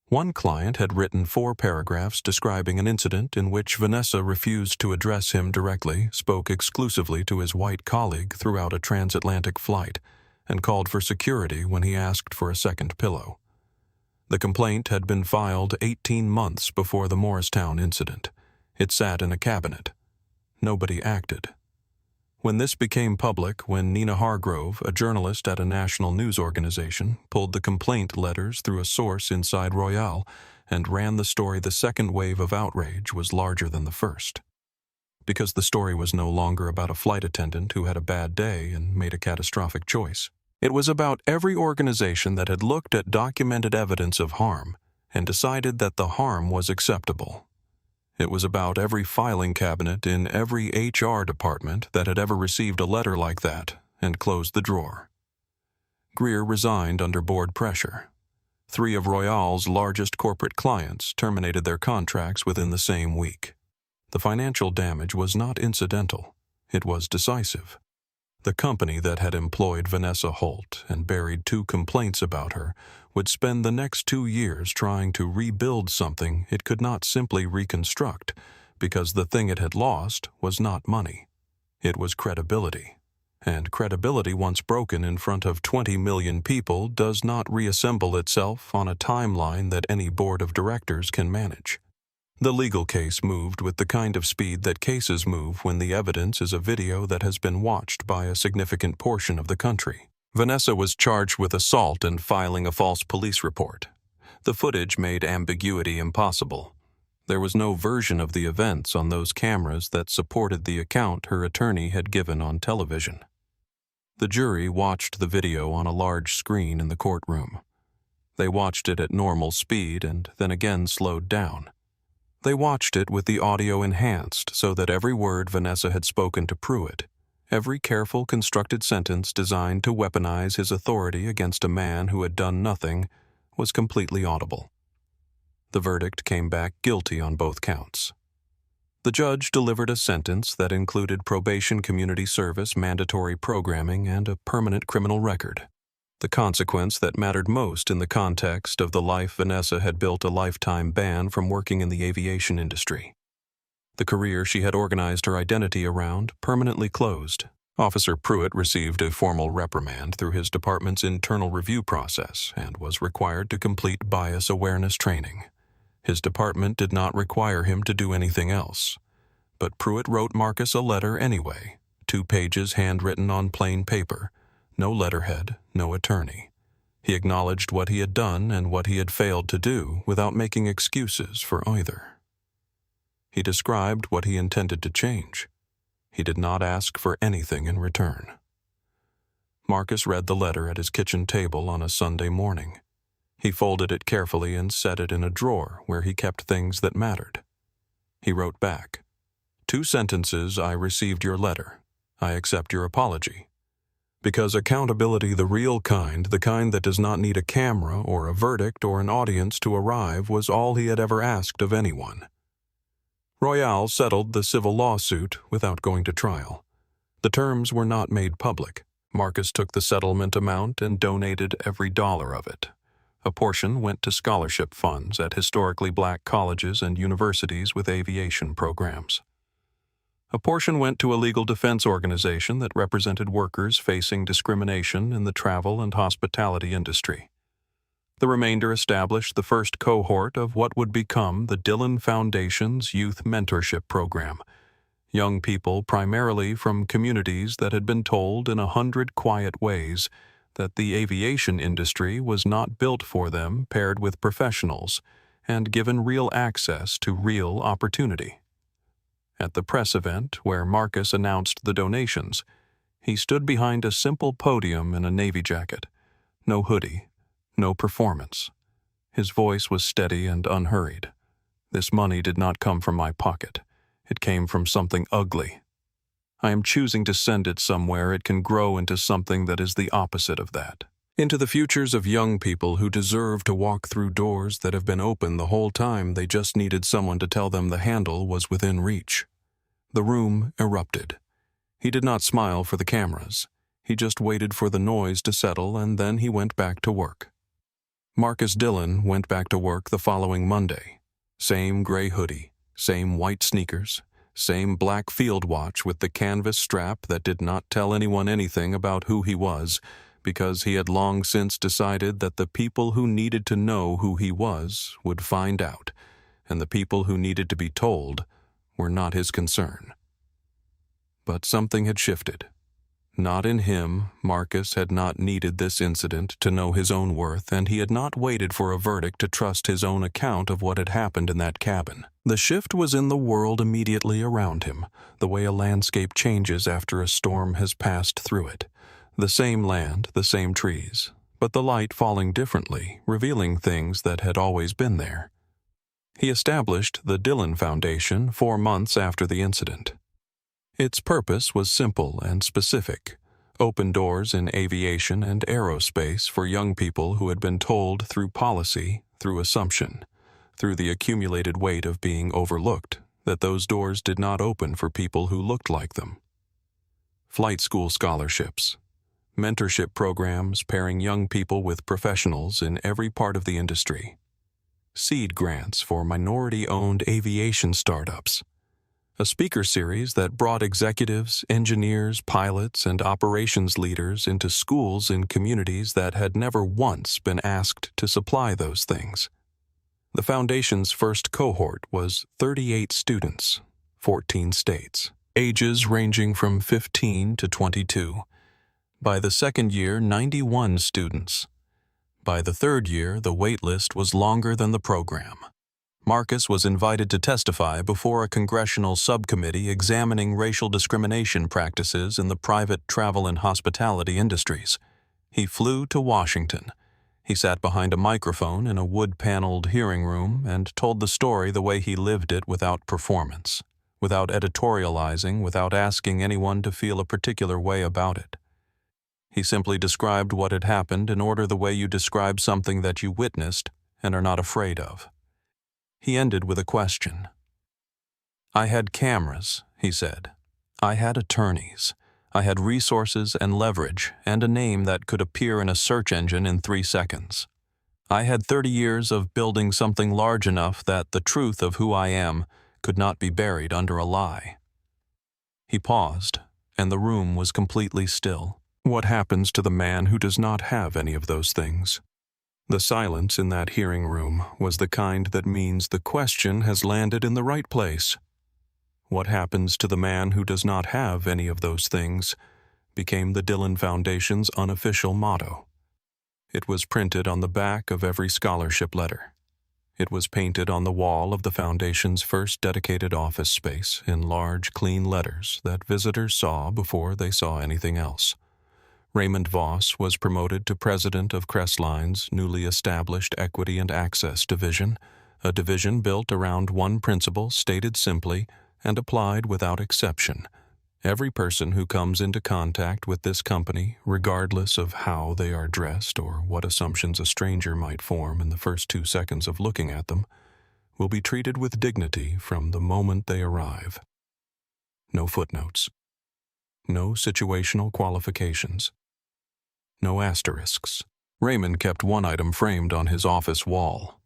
One client had written 4 paragraphs describing an incident in which Vanessa refused to address him directly, spoke exclusively to his white colleague throughout a transatlantic flight, and called for security when he asked for a second pillow. The complaint had been filed 18 months before the Morristown incident. It sat in a cabinet. Nobody acted. When this became public, when Nina Hargrove, a journalist at a national news organization, pulled the complaint letters through a source inside Royale and ran the story, the second wave of outrage was larger than the first. Because the story was no longer about a flight attendant who had a bad day and made a catastrophic choice. It was about every organization that had looked at documented evidence of harm and decided that the harm was acceptable. It was about every filing cabinet in every HR department that had ever received a letter like that and closed the drawer. Greer resigned under board pressure. 3 of Royale's largest corporate clients terminated their contracts within the same week. The financial damage was not incidental. It was decisive. The company that had employed Vanessa Holt and buried 2 complaints about her would spend the next 2 years trying to rebuild something it could not simply reconstruct because the thing it had lost was not money. It was credibility. And credibility once broken in front of 20 million people does not reassemble itself on a timeline that any board of directors can manage. The legal case moved with the kind of speed that cases move when the evidence is a video that has been watched by a significant portion of the country. Vanessa was charged with assault and filing a false police report. The footage made ambiguity impossible. There was no version of the events on those cameras that supported the account her attorney had given on television. The jury watched the video on a large screen in the courtroom. They watched it at normal speed and then again slowed down. They watched it with the audio enhanced so that every word Vanessa had spoken to Pruitt, every careful constructed sentence designed to weaponize his authority against a man who had done nothing, was completely audible. The verdict came back guilty on both counts. The judge delivered a sentence that included probation community service mandatory programming and a permanent criminal record, the consequence that mattered most in the context of the life Vanessa had built a lifetime ban from working in the aviation industry. The career she had organized her identity around permanently closed. Officer Pruitt received a formal reprimand through his department's internal review process and was required to complete bias awareness training. His department did not require him to do anything else. But Pruitt wrote Marcus a letter anyway, 2 pages handwritten on plain paper, no letterhead, no attorney. He acknowledged what he had done and what he had failed to do without making excuses for either. He described what he intended to change. He did not ask for anything in return. Marcus read the letter at his kitchen table on a Sunday morning. He folded it carefully and set it in a drawer where he kept things that mattered. He wrote back, 2 sentences, I received your letter. I accept your apology. Because accountability, the real kind, the kind that does not need a camera or a verdict or an audience to arrive, was all he had ever asked of anyone. Royale settled the civil lawsuit without going to trial. The terms were not made public. Marcus took the settlement amount and donated every dollar of it. A portion went to scholarship funds at historically black colleges and universities with aviation programs. A portion went to a legal defense organization that represented workers facing discrimination in the travel and hospitality industry. The remainder established the first cohort of what would become the Dillon Foundation's Youth Mentorship Program, young people primarily from communities that had been told in 100 quiet ways that the aviation industry was not built for them paired with professionals and given real access to real opportunity. At the press event where Marcus announced the donations, he stood behind a simple podium in a navy jacket, no hoodie, no performance. His voice was steady and unhurried. This money did not come from my pocket. It came from something ugly. I am choosing to send it somewhere it can grow into something that is the opposite of that. Into the futures of young people who deserve to walk through doors that have been open the whole time they just needed someone to tell them the handle was within reach. The room erupted. He did not smile for the cameras. He just waited for the noise to settle, and then he went back to work. Marcus Dillon went back to work the following Monday. Same gray hoodie, same white sneakers, same black field watch with the canvas strap that did not tell anyone anything about who he was, because he had long since decided that the people who needed to know who he was would find out, and the people who needed to be told were not his concern. But something had shifted. Not in him. Marcus had not needed this incident to know his own worth, and he had not waited for a verdict to trust his own account of what had happened in that cabin. The shift was in the world immediately around him, the way a landscape changes after a storm has passed through it. The same land, the same trees, but the light falling differently, revealing things that had always been there. He established the Dillon Foundation 4 months after the incident. Its purpose was simple and specific: open doors in aviation and aerospace for young people who had been told through policy, through assumption, through the accumulated weight of being overlooked, that those doors did not open for people who looked like them. Flight school scholarships, mentorship programs pairing young people with professionals in every part of the industry, seed grants for minority-owned aviation startups, a speaker series that brought executives, engineers, pilots, and operations leaders into schools in communities that had never once been asked to supply those things. The Foundation's first cohort was 38 students, 14 states, ages ranging from 15 to 22. By the second year, 91 students. By the third year, the wait list was longer than the program. Marcus was invited to testify before a congressional subcommittee examining racial discrimination practices in the private travel and hospitality industries. He flew to Washington. He sat behind a microphone in a wood-paneled hearing room and told the story the way he lived it without performance, without editorializing, without asking anyone to feel a particular way about it. He simply described what had happened in order the way you describe something that you witnessed and are not afraid of. He ended with a question. "I had cameras," he said. "I had attorneys. I had resources and leverage and a name that could appear in a search engine in 3 seconds. I had 30 years of building something large enough that the truth of who I am could not be buried under a lie." He paused, and the room was completely still. What happens to the man who does not have any of those things? The silence in that hearing room was the kind that means the question has landed in the right place. What happens to the man who does not have any of those things became the Dillon Foundation's unofficial motto. It was printed on the back of every scholarship letter. It was painted on the wall of the Foundation's first dedicated office space in large, clean letters that visitors saw before they saw anything else. Raymond Voss was promoted to president of Crestline's newly established Equity and Access Division, a division built around one principle stated simply and applied without exception. Every person who comes into contact with this company, regardless of how they are dressed or what assumptions a stranger might form in the first 2 seconds of looking at them, will be treated with dignity from the moment they arrive. No footnotes. No situational qualifications. No asterisks. Raymond kept one item framed on his office wall.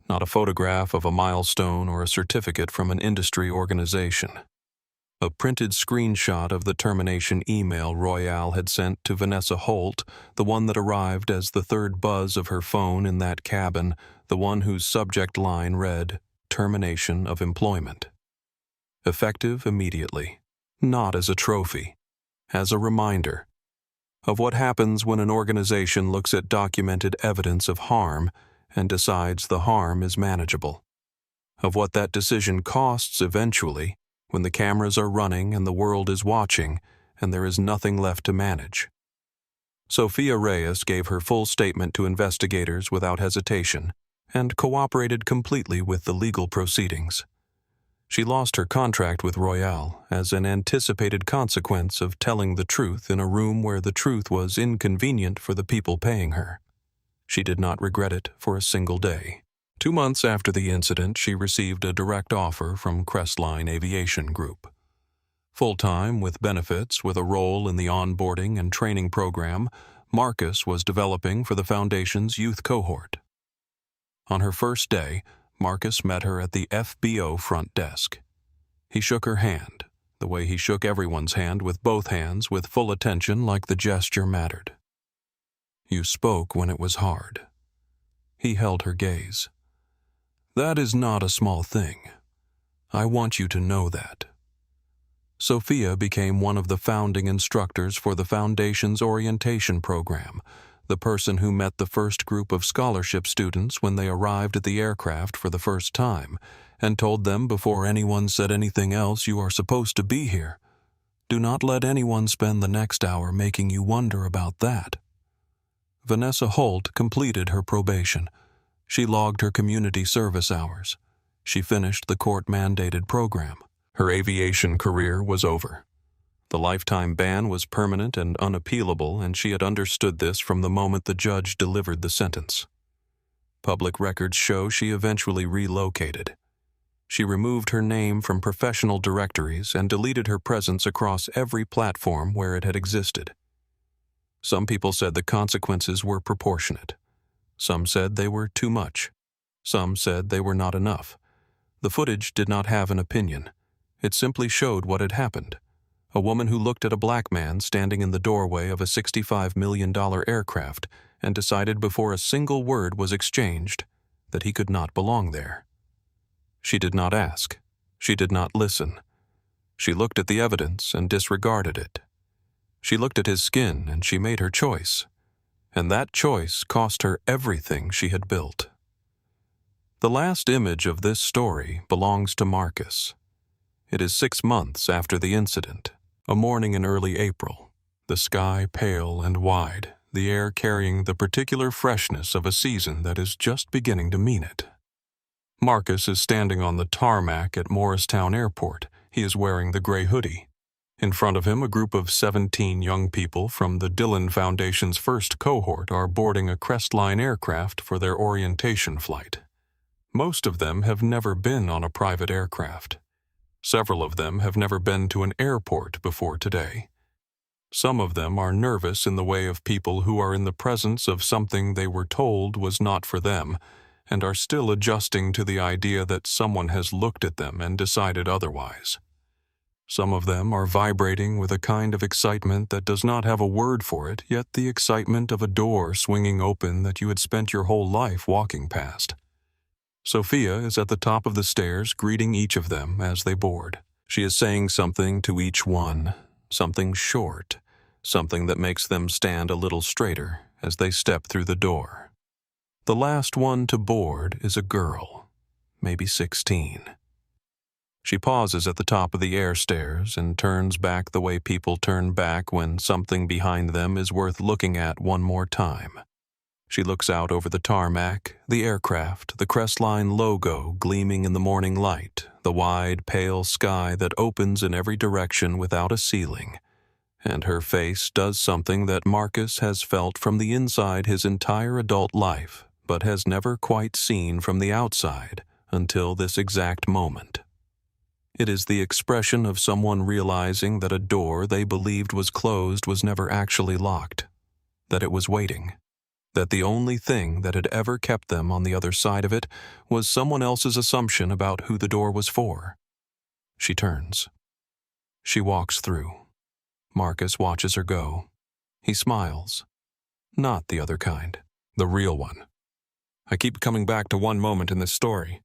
Not a photograph of a milestone or a certificate from an industry organization. A printed screenshot of the termination email Royale had sent to Vanessa Holt, the one that arrived as the third buzz of her phone in that cabin, the one whose subject line read, "Termination of employment." Effective immediately. Not as a trophy. As a reminder of what happens when an organization looks at documented evidence of harm and decides the harm is manageable. Of what that decision costs eventually when the cameras are running and the world is watching and there is nothing left to manage. Sophia Reyes gave her full statement to investigators without hesitation and cooperated completely with the legal proceedings. She lost her contract with Royale as an anticipated consequence of telling the truth in a room where the truth was inconvenient for the people paying her. She did not regret it for a single day. 2 months after the incident, she received a direct offer from Crestline Aviation Group. Full-time with benefits, with a role in the onboarding and training program Marcus was developing for the Foundation's youth cohort. On her first day, Marcus met her at the FBO front desk. He shook her hand, the way he shook everyone's hand with both hands with full attention like the gesture mattered. "You spoke when it was hard." He held her gaze. "That is not a small thing. I want you to know that." Sophia became one of the founding instructors for the Foundation's orientation program, the person who met the first group of scholarship students when they arrived at the aircraft for the first time and told them before anyone said anything else, "You are supposed to be here. Do not let anyone spend the next hour making you wonder about that." Vanessa Holt completed her probation. She logged her community service hours. She finished the court-mandated program. Her aviation career was over. The lifetime ban was permanent and unappealable, and she had understood this from the moment the judge delivered the sentence. Public records show she eventually relocated. She removed her name from professional directories and deleted her presence across every platform where it had existed. Some people said the consequences were proportionate. Some said they were too much. Some said they were not enough. The footage did not have an opinion. It simply showed what had happened. A woman who looked at a black man standing in the doorway of a $65 million aircraft and decided before a single word was exchanged that he could not belong there. She did not ask. She did not listen. She looked at the evidence and disregarded it. She looked at his skin and she made her choice. And that choice cost her everything she had built. The last image of this story belongs to Marcus. It is 6 months after the incident, a morning in early April, the sky pale and wide, the air carrying the particular freshness of a season that is just beginning to mean it. Marcus is standing on the tarmac at Morristown Airport. He is wearing the gray hoodie. In front of him, a group of 17 young people from the Dillon Foundation's first cohort are boarding a Crestline aircraft for their orientation flight. Most of them have never been on a private aircraft. Several of them have never been to an airport before today. Some of them are nervous in the way of people who are in the presence of something they were told was not for them, and are still adjusting to the idea that someone has looked at them and decided otherwise. Some of them are vibrating with a kind of excitement that does not have a word for it, yet the excitement of a door swinging open that you had spent your whole life walking past. Sophia is at the top of the stairs greeting each of them as they board. She is saying something to each one, something short, something that makes them stand a little straighter as they step through the door. The last one to board is a girl, maybe 16. She pauses at the top of the air stairs and turns back the way people turn back when something behind them is worth looking at one more time. She looks out over the tarmac, the aircraft, the Crestline logo gleaming in the morning light, the wide, pale sky that opens in every direction without a ceiling, and her face does something that Marcus has felt from the inside his entire adult life, but has never quite seen from the outside until this exact moment. It is the expression of someone realizing that a door they believed was closed was never actually locked, that it was waiting, that the only thing that had ever kept them on the other side of it was someone else's assumption about who the door was for. She turns. She walks through. Marcus watches her go. He smiles. Not the other kind, the real one. I keep coming back to one moment in this story.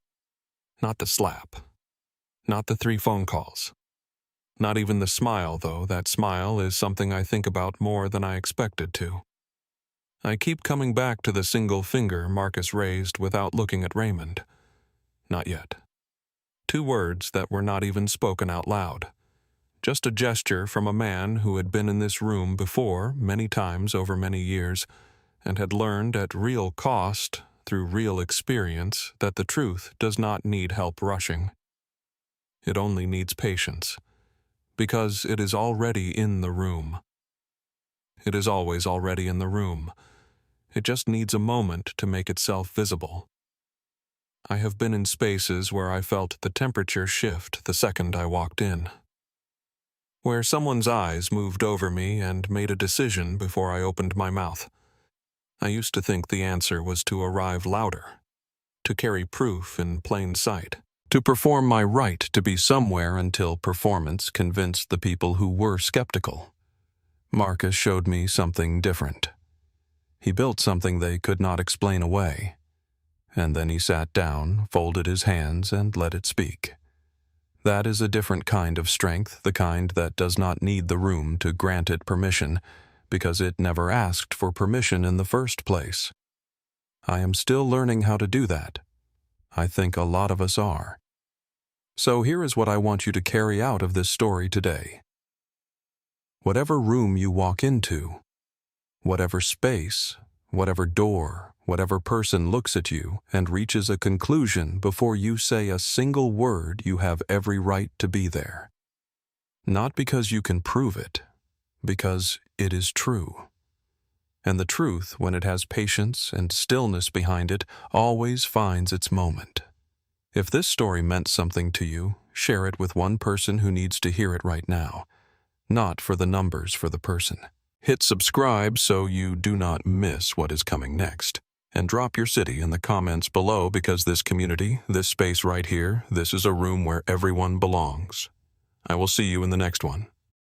Not the slap. Not the 3 phone calls. Not even the smile, though that smile is something I think about more than I expected to. I keep coming back to the single finger Marcus raised without looking at Raymond. Not yet. 2 words that were not even spoken out loud. Just a gesture from a man who had been in this room before many times over many years and had learned at real cost, through real experience, that the truth does not need help rushing. It only needs patience, because it is already in the room. It is always already in the room. It just needs a moment to make itself visible. I have been in spaces where I felt the temperature shift the second I walked in, where someone's eyes moved over me and made a decision before I opened my mouth. I used to think the answer was to arrive louder, to carry proof in plain sight, to perform my right to be somewhere until performance convinced the people who were skeptical. Marcus showed me something different. He built something they could not explain away, and then he sat down, folded his hands, and let it speak. That is a different kind of strength, the kind that does not need the room to grant it permission, because it never asked for permission in the first place. I am still learning how to do that. I think a lot of us are. So here is what I want you to carry out of this story today. Whatever room you walk into, whatever space, whatever door, whatever person looks at you and reaches a conclusion before you say a single word, you have every right to be there. Not because you can prove it, because it is true. And the truth, when it has patience and stillness behind it, always finds its moment. If this story meant something to you, share it with one person who needs to hear it right now, not for the numbers for the person. Hit subscribe so you do not miss what is coming next. And drop your city in the comments below, because this community, this space right here, this is a room where everyone belongs. I will see you in the next one.